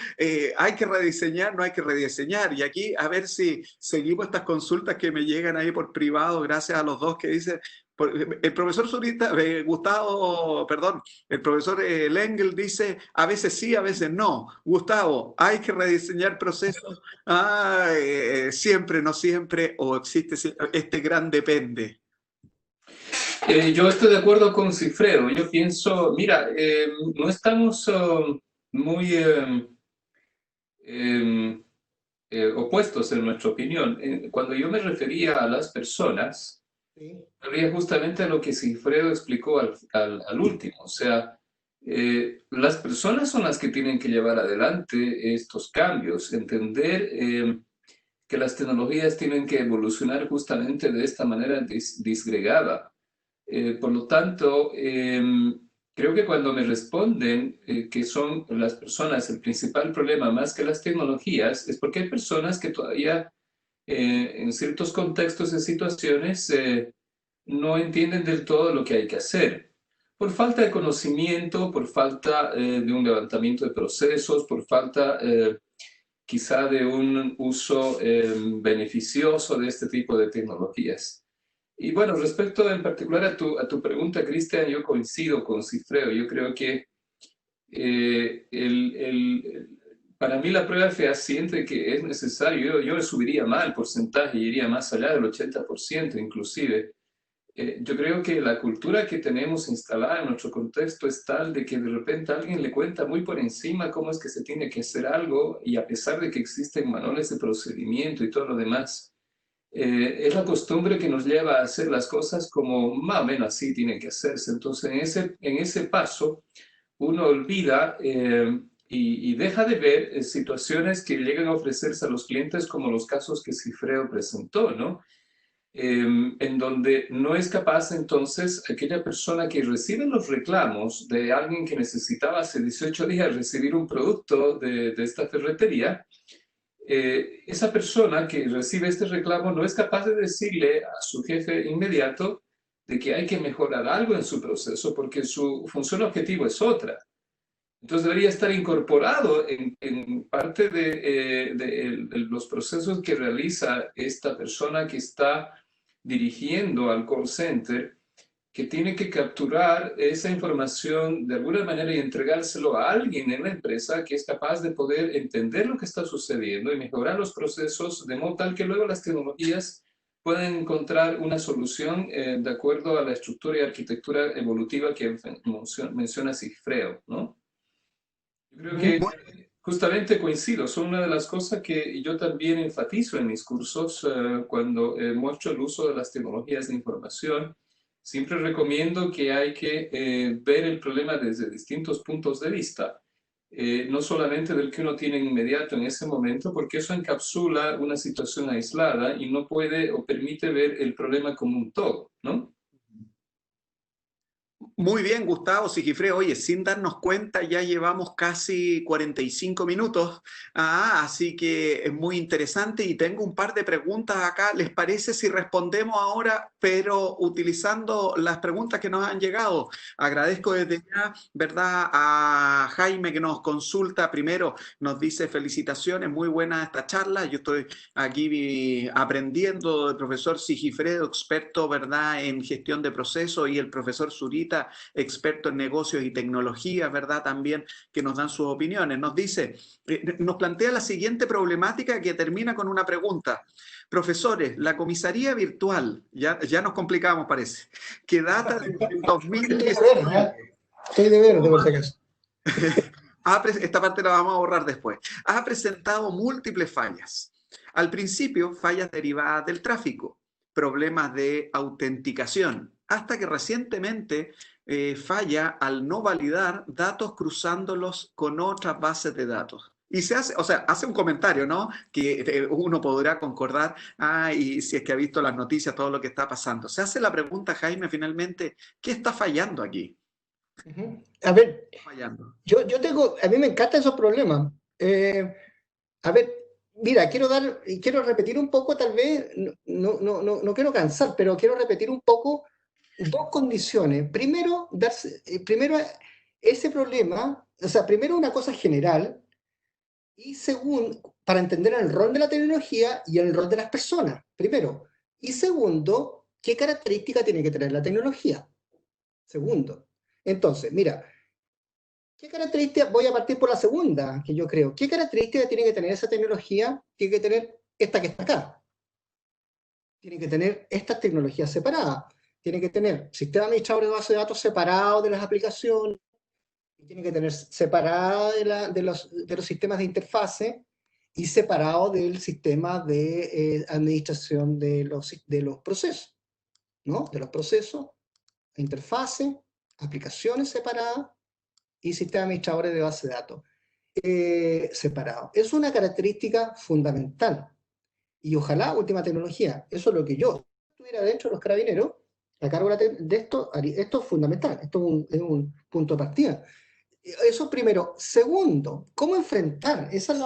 ¿Hay que rediseñar, no hay que rediseñar? Y aquí, a ver si seguimos estas consultas que me llegan ahí por privado, gracias a los dos que dicen. El profesor Zurita, Gustavo, perdón, el profesor Lengel dice, a veces sí, a veces no. Gustavo, ¿hay que rediseñar procesos? Siempre, no siempre, o existe este gran depende. Yo estoy de acuerdo con Cifredo. Yo pienso, mira, no estamos muy opuestos en nuestra opinión. Cuando yo me refería a las personas, sí, me refería justamente a lo que Cifredo explicó al último. O sea, las personas son las que tienen que llevar adelante estos cambios, entender que las tecnologías tienen que evolucionar justamente de esta manera disgregada. Por lo tanto, creo que cuando me responden que son las personas el principal problema más que las tecnologías, es porque hay personas que todavía en ciertos contextos y situaciones no entienden del todo lo que hay que hacer. Por falta de conocimiento, por falta de un levantamiento de procesos, por falta quizá de un uso beneficioso de este tipo de tecnologías. Y bueno, respecto en particular a tu pregunta, Cristian, yo coincido con Cifreo. Yo creo que para mí la prueba fehaciente que es necesario, yo le subiría más el porcentaje, iría más allá del 80% inclusive. Yo creo que la cultura que tenemos instalada en nuestro contexto es tal de que de repente alguien le cuenta muy por encima cómo es que se tiene que hacer algo y a pesar de que existen manuales de procedimiento y todo lo demás, es la costumbre que nos lleva a hacer las cosas como más o menos así tienen que hacerse. Entonces, en ese paso, uno olvida y deja de ver situaciones que llegan a ofrecerse a los clientes como los casos que Cifreo presentó, ¿no? En donde no es capaz entonces aquella persona que recibe los reclamos de alguien que necesitaba hace 18 días recibir un producto de esta ferretería, esa persona que recibe este reclamo no es capaz de decirle a su jefe inmediato de que hay que mejorar algo en su proceso porque su función objetivo es otra. Entonces debería estar incorporado en parte de los procesos que realiza esta persona que está dirigiendo al call center, que tiene que capturar esa información de alguna manera y entregárselo a alguien en la empresa que es capaz de poder entender lo que está sucediendo y mejorar los procesos de modo tal que luego las tecnologías puedan encontrar una solución de acuerdo a la estructura y arquitectura evolutiva que menciona Cifreo, ¿no? Yo creo que justamente coincido, son una de las cosas que yo también enfatizo en mis cursos cuando muestro el uso de las tecnologías de información. Siempre recomiendo que hay que ver el problema desde distintos puntos de vista, no solamente del que uno tiene inmediato en ese momento, porque eso encapsula una situación aislada y no puede o permite ver el problema como un todo, ¿no? Muy bien, Gustavo Sigifredo. Oye, sin darnos cuenta, ya llevamos casi 45 minutos, así que es muy interesante y tengo un par de preguntas acá. ¿Les parece si respondemos ahora, pero utilizando las preguntas que nos han llegado? Agradezco desde ya, ¿verdad?, a Jaime que nos consulta. Primero nos dice felicitaciones, muy buena esta charla. Yo estoy aquí aprendiendo del profesor Sigifredo, experto, ¿verdad?, en gestión de procesos, y el profesor Zurita, experto en negocios y tecnología, ¿verdad? También, que nos dan sus opiniones. Nos dice, nos plantea la siguiente problemática que termina con una pregunta. Profesores, la comisaría virtual, ya nos complicamos parece, que data del 2019. Estoy de verde, por si acaso. Esta parte la vamos a borrar después. Ha presentado múltiples fallas. Al principio, fallas derivadas del tráfico, problemas de autenticación, hasta que recientemente falla al no validar datos cruzándolos con otras bases de datos. Y se hace, o sea, hace un comentario, ¿no? Que uno podrá concordar, y si es que ha visto las noticias, todo lo que está pasando. Se hace la pregunta, Jaime, finalmente, ¿qué está fallando aquí? A ver, Fallando. a mí me encantan esos problemas. A ver, mira, quiero repetir un poco, tal vez, no quiero cansar, pero quiero repetir un poco dos condiciones. Primero, ese problema, o sea, primero una cosa general, y segundo, para entender el rol de la tecnología y el rol de las personas, primero. Y segundo, ¿qué característica tiene que tener la tecnología? Segundo. Entonces, mira, ¿qué características? Voy a partir por la segunda, que yo creo. ¿Qué características tiene que tener esa tecnología? Tiene que tener esta que está acá. Tiene que tener estas tecnologías separadas. Tiene que tener sistema administrador de base de datos separado de las aplicaciones. Tiene que tener separada de los sistemas de interfase y separado del sistema de administración de los procesos, ¿no? De los procesos, interfase, aplicaciones separadas y sistemas administradores de base de datos separados. Es una característica fundamental. Y ojalá última tecnología. Eso es lo que yo estuviera dentro de los carabineros. a cargo de esto, esto es fundamental, esto es un punto de partida. Eso primero. Segundo, ¿cómo enfrentar? Esa es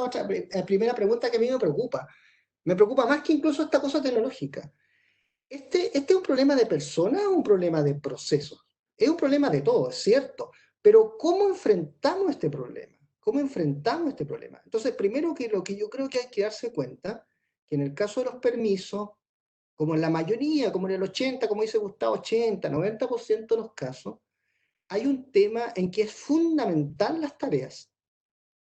la primera pregunta que a mí me preocupa. Me preocupa más que incluso esta cosa tecnológica. ¿Este es un problema de personas o un problema de procesos? Es un problema de todo, es cierto. Pero ¿cómo enfrentamos este problema? ¿Cómo enfrentamos este problema? Entonces, primero que lo que yo creo que hay que darse cuenta, que en el caso de los permisos, como en la mayoría, como en el 80, como dice Gustavo, 80, 90% de los casos, hay un tema en que es fundamental las tareas.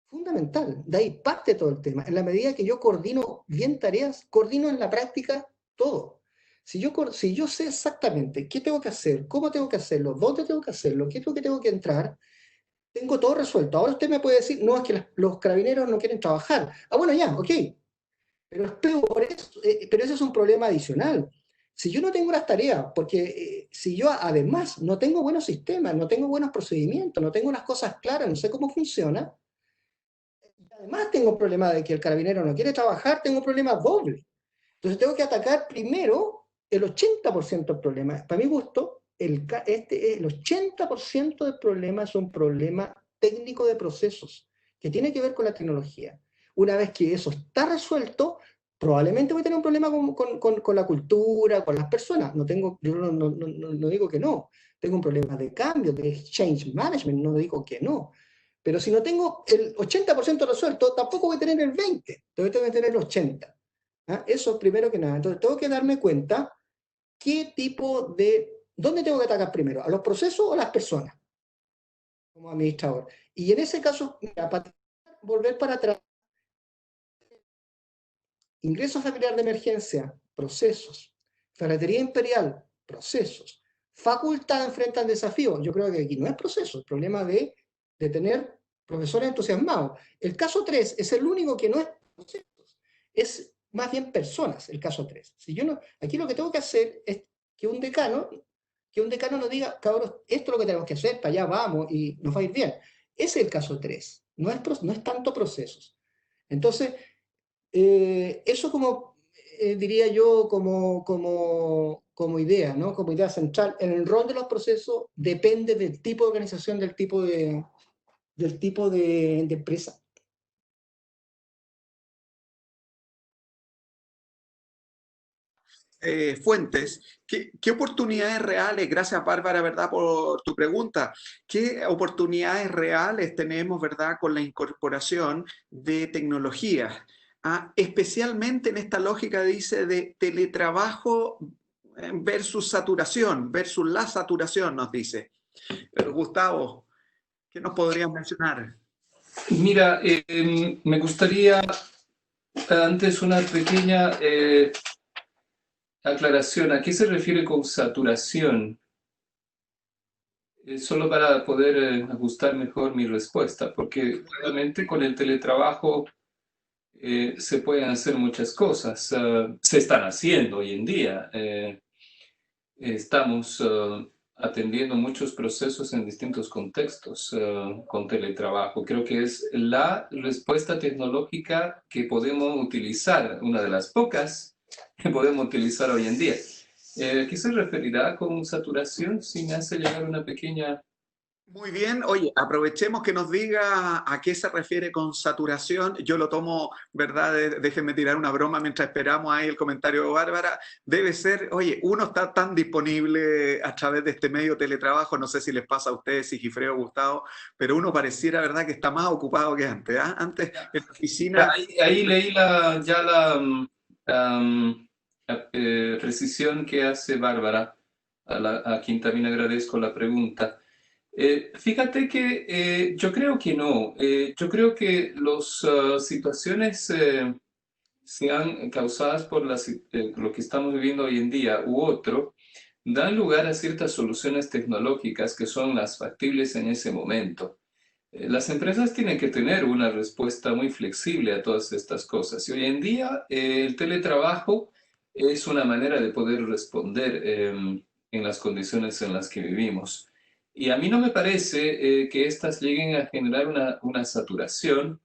Fundamental. De ahí parte todo el tema. En la medida que yo coordino bien tareas, coordino en la práctica todo. Si yo sé exactamente qué tengo que hacer, cómo tengo que hacerlo, dónde tengo que hacerlo, qué es lo que tengo que entrar, tengo todo resuelto. Ahora usted me puede decir, no, es que los carabineros no quieren trabajar. Ah, bueno, ya, ok. Pero es peor eso, pero ese es un problema adicional. Si yo no tengo las tareas, porque si yo además no tengo buenos sistemas, no tengo buenos procedimientos, no tengo las cosas claras, no sé cómo funciona, además tengo un problema de que el carabinero no quiere trabajar, tengo un problema doble. Entonces tengo que atacar primero el 80% del problema. Para mi gusto, el 80% del problema es un problema técnico de procesos, que tiene que ver con la tecnología. Una vez que eso está resuelto, probablemente voy a tener un problema con la cultura, con las personas. Yo no digo que no. Tengo un problema de cambio, de change management, no digo que no. Pero si no tengo el 80% resuelto, tampoco voy a tener el 20%, tengo que tener el 80%. ¿Ah? Eso primero que nada. Entonces tengo que darme cuenta dónde tengo que atacar primero, a los procesos o a las personas, como administrador. Y en ese caso, mira, para volver para atrás, ingreso familiar de emergencia, procesos. Ferretería imperial, procesos. Facultad enfrenta el desafío. Yo creo que aquí no es proceso, el problema de tener profesores entusiasmados. El caso 3 es el único que no es procesos, es más bien personas, el caso 3. Si yo no, aquí lo que tengo que hacer es que un decano nos diga, cabros, esto es lo que tenemos que hacer, para allá vamos y nos va a ir bien. Ese es el caso 3, no es tanto procesos. Entonces, eso como, diría yo, como idea, ¿no? Como idea central. En el rol de los procesos depende del tipo de organización, del tipo de empresa. Fuentes, ¿qué oportunidades reales, gracias Bárbara, ¿verdad? Por tu pregunta, qué oportunidades reales tenemos, ¿verdad? Con la incorporación de tecnologías, especialmente en esta lógica, dice, de teletrabajo versus saturación, versus la saturación, nos dice. Gustavo, ¿qué nos podrías mencionar? Mira, me gustaría antes una pequeña aclaración. ¿A qué se refiere con saturación? Solo para poder ajustar mejor mi respuesta, porque realmente con el teletrabajo se pueden hacer muchas cosas. Se están haciendo hoy en día. Estamos atendiendo muchos procesos en distintos contextos con teletrabajo. Creo que es la respuesta tecnológica que podemos utilizar, una de las pocas que podemos utilizar hoy en día. ¿Qué se referirá con saturación? Si me hace llegar una pequeña... Muy bien, oye, aprovechemos que nos diga a qué se refiere con saturación. Yo lo tomo, ¿verdad? Déjenme tirar una broma mientras esperamos ahí el comentario de Bárbara. Debe ser, oye, uno está tan disponible a través de este medio teletrabajo, no sé si les pasa a ustedes, Sigifredo, Gustavo, pero uno pareciera, ¿verdad?, que está más ocupado que antes. Antes en la oficina... Ahí leí la precisión que hace Bárbara, a quien también agradezco la pregunta. Fíjate que yo creo que no. Yo creo que las situaciones sean causadas por lo que estamos viviendo hoy en día u otro, dan lugar a ciertas soluciones tecnológicas que son las factibles en ese momento. Las empresas tienen que tener una respuesta muy flexible a todas estas cosas. Y hoy en día el teletrabajo es una manera de poder responder en las condiciones en las que vivimos. Y a mí no me parece que éstas lleguen a generar una saturación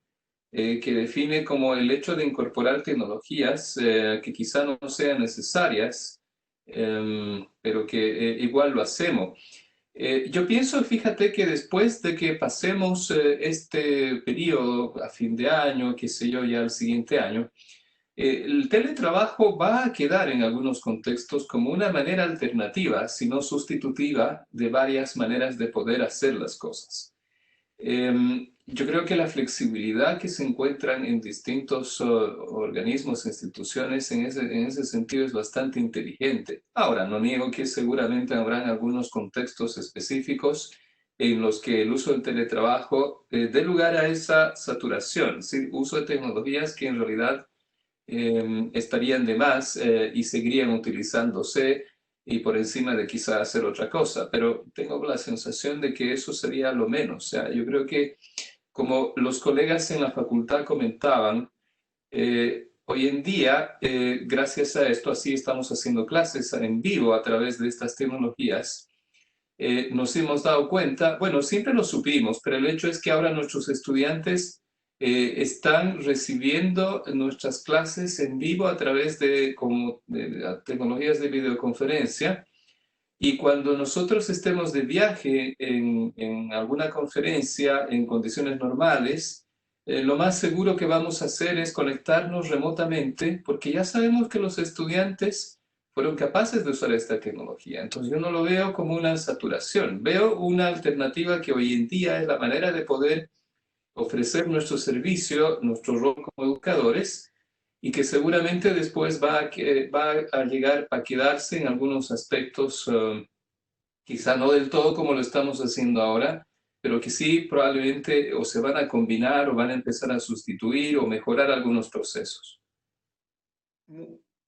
que define como el hecho de incorporar tecnologías que quizá no sean necesarias pero que igual lo hacemos. Yo pienso, fíjate, que después de que pasemos este periodo a fin de año, qué sé yo, ya el siguiente año, el teletrabajo va a quedar en algunos contextos como una manera alternativa, si no sustitutiva, de varias maneras de poder hacer las cosas. Yo creo que la flexibilidad que se encuentran en distintos organismos e instituciones en ese sentido es bastante inteligente. Ahora, no niego que seguramente habrán algunos contextos específicos en los que el uso del teletrabajo dé lugar a esa saturación, ¿sí? Uso de tecnologías que en realidad estarían de más y seguirían utilizándose y por encima de quizá hacer otra cosa, pero tengo la sensación de que eso sería lo menos. O sea, yo creo que como los colegas en la facultad comentaban, hoy en día, gracias a esto, así estamos haciendo clases en vivo a través de estas tecnologías. Nos hemos dado cuenta, bueno, siempre lo supimos, pero el hecho es que ahora nuestros estudiantes están recibiendo nuestras clases en vivo a través de tecnologías de videoconferencia. Y cuando nosotros estemos de viaje en alguna conferencia en condiciones normales, lo más seguro que vamos a hacer es conectarnos remotamente, porque ya sabemos que los estudiantes fueron capaces de usar esta tecnología. Entonces yo no lo veo como una saturación, veo una alternativa que hoy en día es la manera de poder ofrecer nuestro servicio, nuestro rol como educadores, y que seguramente después va a llegar a quedarse en algunos aspectos, quizá no del todo como lo estamos haciendo ahora, pero que sí probablemente o se van a combinar o van a empezar a sustituir o mejorar algunos procesos.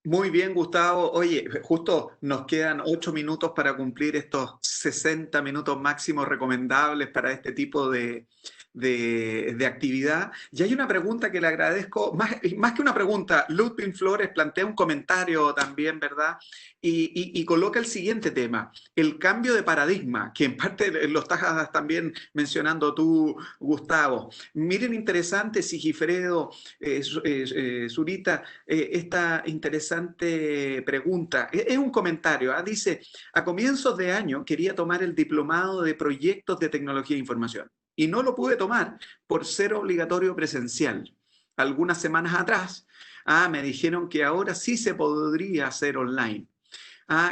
Muy bien, Gustavo. Oye, justo nos quedan 8 minutos para cumplir estos 60 minutos máximos recomendables para este tipo de actividad. Y hay una pregunta que le agradezco, más que una pregunta, Ludwig Flores plantea un comentario también, ¿verdad? Y coloca el siguiente tema, el cambio de paradigma, que en parte lo estás también mencionando tú, Gustavo. Miren, interesante, Sigifredo, Zurita, esta interesante pregunta. Es un comentario, dice, a comienzos de año quería tomar el diplomado de proyectos de tecnología e información y no lo pude tomar por ser obligatorio presencial. Algunas semanas atrás me dijeron que ahora sí se podría hacer online.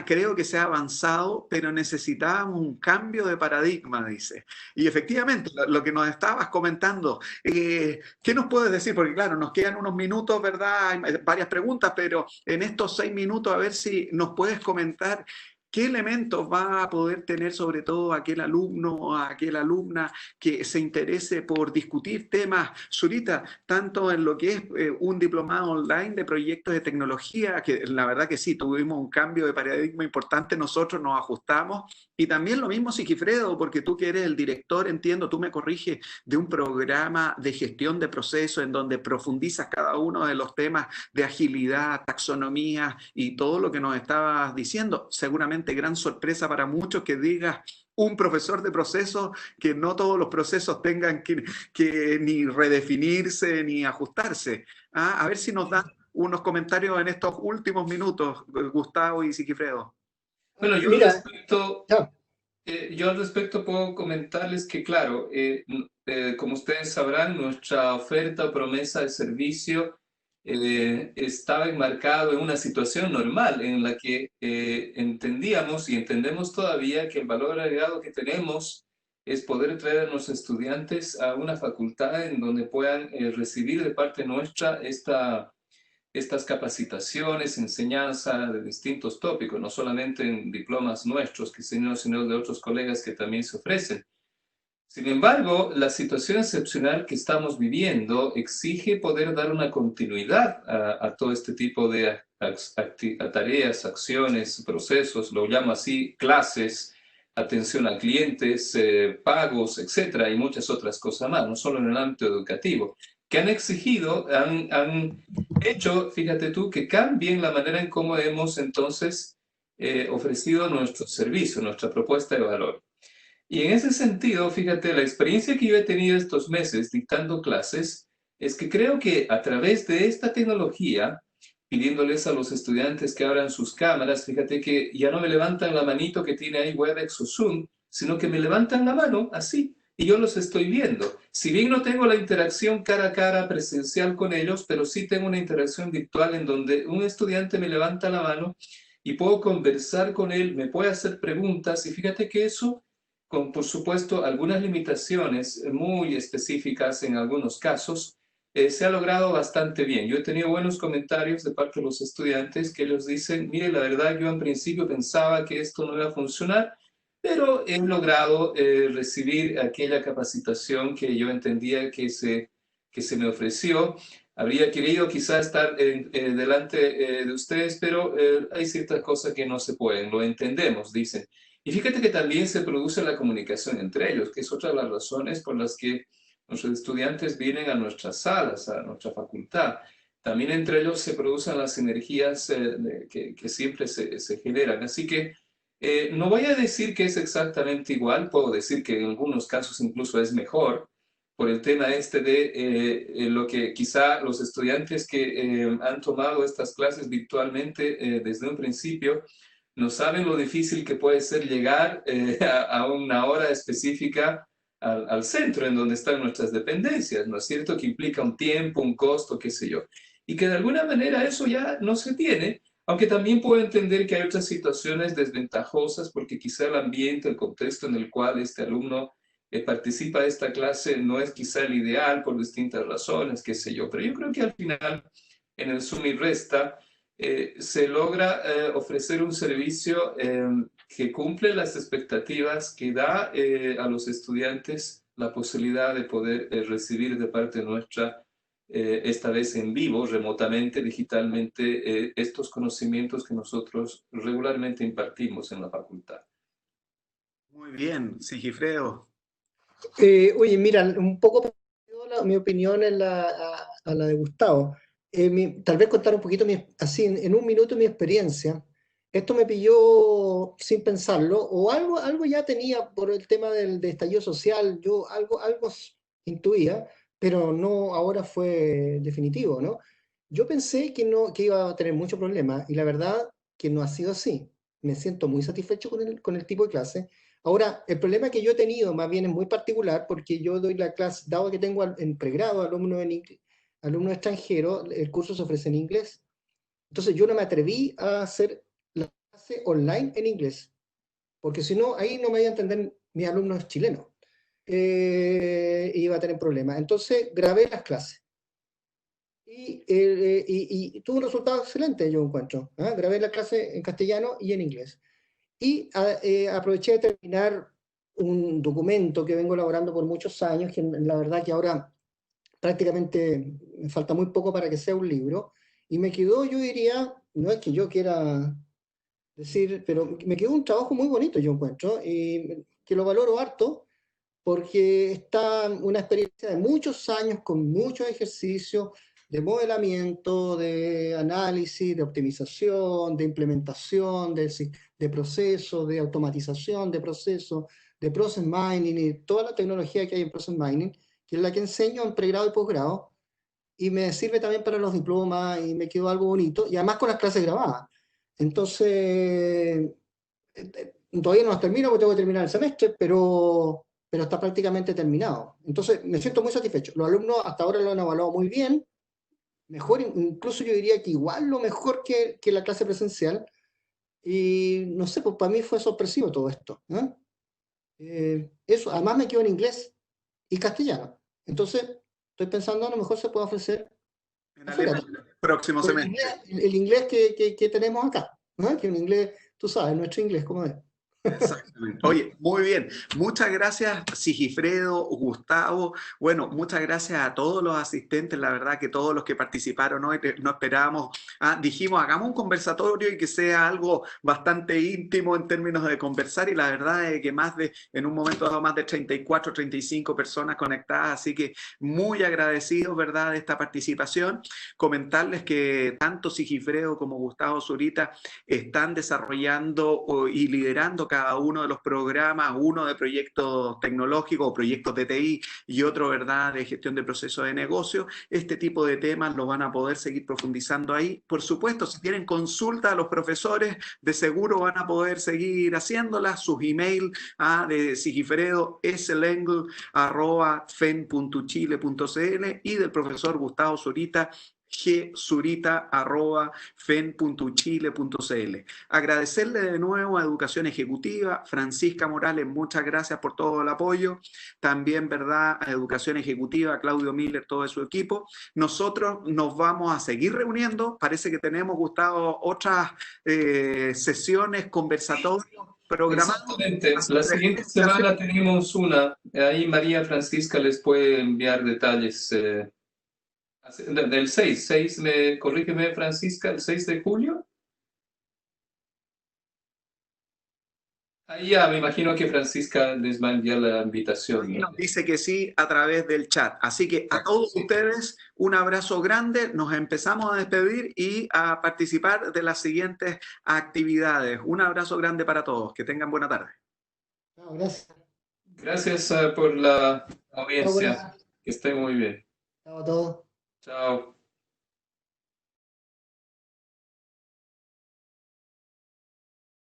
Creo que se ha avanzado, pero necesitábamos un cambio de paradigma, dice. Y efectivamente, lo que nos estabas comentando, ¿qué nos puedes decir? Porque claro, nos quedan unos minutos, ¿verdad? Hay varias preguntas, pero en estos 6 minutos, a ver si nos puedes comentar qué elementos va a poder tener sobre todo aquel alumno o aquella alumna que se interese por discutir temas, Zurita, tanto en lo que es un diplomado online de proyectos de tecnología, que la verdad que sí, tuvimos un cambio de paradigma importante, nosotros nos ajustamos, y también lo mismo Sigifredo, porque tú que eres el director, entiendo, tú me corriges, de un programa de gestión de procesos en donde profundizas cada uno de los temas de agilidad, taxonomía y todo lo que nos estabas diciendo. Seguramente gran sorpresa para muchos que digas un profesor de procesos, que no todos los procesos tengan que ni redefinirse ni ajustarse. A ver si nos dan unos comentarios en estos últimos minutos, Gustavo y Sigifredo. Bueno, Mira, yo al respecto puedo comentarles que, claro, como ustedes sabrán, nuestra oferta o promesa de servicio estaba enmarcado en una situación normal en la que entendíamos y entendemos todavía que el valor agregado que tenemos es poder traer a nuestros estudiantes a una facultad en donde puedan recibir de parte nuestra estas capacitaciones, enseñanza de distintos tópicos, no solamente en diplomas nuestros, sino de otros colegas que también se ofrecen. Sin embargo, la situación excepcional que estamos viviendo exige poder dar una continuidad a todo este tipo de tareas, acciones, procesos, lo llamo así, clases, atención a clientes, pagos, etcétera, y muchas otras cosas más, no solo en el ámbito educativo, que han exigido, han hecho, fíjate tú, que cambien la manera en cómo hemos entonces ofrecido nuestro servicio, nuestra propuesta de valor. Y en ese sentido, fíjate, la experiencia que yo he tenido estos meses dictando clases es que creo que a través de esta tecnología pidiéndoles a los estudiantes que abran sus cámaras. Fíjate que ya no me levantan la manito que tiene ahí Webex o Zoom, sino que me levantan la mano así y yo los estoy viendo. Si bien no tengo la interacción cara a cara presencial con ellos, pero sí tengo una interacción virtual en donde un estudiante me levanta la mano y puedo conversar con él, me puede hacer preguntas, y fíjate que eso, con por supuesto algunas limitaciones muy específicas en algunos casos, se ha logrado bastante bien. Yo he tenido buenos comentarios de parte de los estudiantes que ellos dicen, mire, la verdad yo en principio pensaba que esto no iba a funcionar, pero he logrado recibir aquella capacitación que yo entendía que se me ofreció. Habría querido quizás estar delante de ustedes, pero hay ciertas cosas que no se pueden, lo entendemos, dicen. Y fíjate que también se produce la comunicación entre ellos, que es otra de las razones por las que nuestros estudiantes vienen a nuestras salas, a nuestra facultad. También entre ellos se producen las energías que siempre se generan. Así que no voy a decir que es exactamente igual, puedo decir que en algunos casos incluso es mejor, por el tema este de lo que quizá los estudiantes que han tomado estas clases virtualmente desde un principio no saben lo difícil que puede ser llegar a una hora específica al centro en donde están nuestras dependencias, ¿no es cierto? Que implica un tiempo, un costo, qué sé yo. Y que de alguna manera eso ya no se tiene, aunque también puedo entender que hay otras situaciones desventajosas porque quizá el ambiente, el contexto en el cual este alumno participa de esta clase no es quizá el ideal por distintas razones, qué sé yo. Pero yo creo que al final, en el suma y resta, se logra ofrecer un servicio que cumple las expectativas, que da a los estudiantes la posibilidad de poder recibir de parte nuestra, esta vez en vivo, remotamente, digitalmente, estos conocimientos que nosotros regularmente impartimos en la facultad. Muy bien, Sigifredo. Oye, mira, un poco mi opinión es a la de Gustavo. Tal vez contar un poquito, así en un minuto, mi experiencia. Esto me pilló sin pensarlo, o algo ya tenía por el tema del estallido social, yo algo intuía, pero no ahora fue definitivo, ¿no? Yo pensé que iba a tener muchos problemas, y la verdad que no ha sido así. Me siento muy satisfecho con el tipo de clase. Ahora, el problema que yo he tenido más bien es muy particular porque yo doy la clase, dado que tengo en pregrado alumnos extranjeros, el curso se ofrece en inglés. Entonces yo no me atreví a hacer la clase online en inglés, porque si no, ahí no me iba a entender mis alumnos chilenos. Iba a tener problemas. Entonces grabé las clases. Y tuvo un resultado excelente, yo encuentro. ¿Ah? Grabé la clase en castellano y en inglés. Y aproveché de terminar un documento que vengo elaborando por muchos años, que la verdad que ahora prácticamente me falta muy poco para que sea un libro, y me quedó, yo diría, no es que yo quiera decir, pero me quedó un trabajo muy bonito, yo encuentro, y que lo valoro harto, porque está una experiencia de muchos años con muchos ejercicios de modelamiento, de análisis, de optimización, de implementación, de procesos, de automatización de procesos, de process mining y toda la tecnología que hay en process mining, que es la que enseño en pregrado y posgrado, y me sirve también para los diplomas y me quedó algo bonito, y además con las clases grabadas. Entonces, todavía no las termino porque tengo que terminar el semestre, pero está prácticamente terminado. Entonces, me siento muy satisfecho. Los alumnos hasta ahora lo han evaluado muy bien, mejor, incluso yo diría que igual lo mejor que la clase presencial, y no sé, pues para mí fue sorpresivo todo esto. Eso, además me quedo en inglés y castellano. Entonces, estoy pensando a lo mejor se puede ofrecer En alemán, próximo semestre. el inglés que tenemos acá, ¿no? Que un inglés, tú sabes, nuestro inglés, ¿cómo es? Exactamente. Oye, muy bien. Muchas gracias, Sigifredo, Gustavo. Bueno, muchas gracias a todos los asistentes. La verdad que todos los que participaron hoy no esperábamos. Dijimos, hagamos un conversatorio y que sea algo bastante íntimo en términos de conversar. Y la verdad es que en un momento dado, más de 34, 35 personas conectadas. Así que muy agradecidos, ¿verdad?, de esta participación. Comentarles que tanto Sigifredo como Gustavo Zurita están desarrollando y liderando cada uno de los programas, uno de proyectos tecnológicos o proyectos de TI y otro, ¿verdad?, de gestión de procesos de negocio. Este tipo de temas los van a poder seguir profundizando ahí. Por supuesto, si tienen consulta a los profesores, de seguro van a poder seguir haciéndolas. Sus emails de Sigifredo slengl@fen.chile.cl y del profesor Gustavo Zurita, gzurita@fen.chile.cl. Agradecerle de nuevo a Educación Ejecutiva, Francisca Morales, muchas gracias por todo el apoyo. También, ¿verdad?, a Educación Ejecutiva, Claudio Miller, todo su equipo. Nosotros nos vamos a seguir reuniendo. Parece que tenemos, Gustavo, otras sesiones, conversatorios programados. Exactamente. La siguiente semana tenemos una. Ahí María Francisca les puede enviar detalles. Del 6, corrígeme Francisca, el 6 de julio. Ahí ya me imagino que Francisca les va a enviar la invitación, ¿no? Nos dice que sí a través del chat. Así que a todos ustedes un abrazo grande. Nos empezamos a despedir y a participar de las siguientes actividades. Un abrazo grande para todos. Que tengan buena tarde. No, gracias. Gracias por la audiencia. Que estén muy bien. Chao a todos. Chao.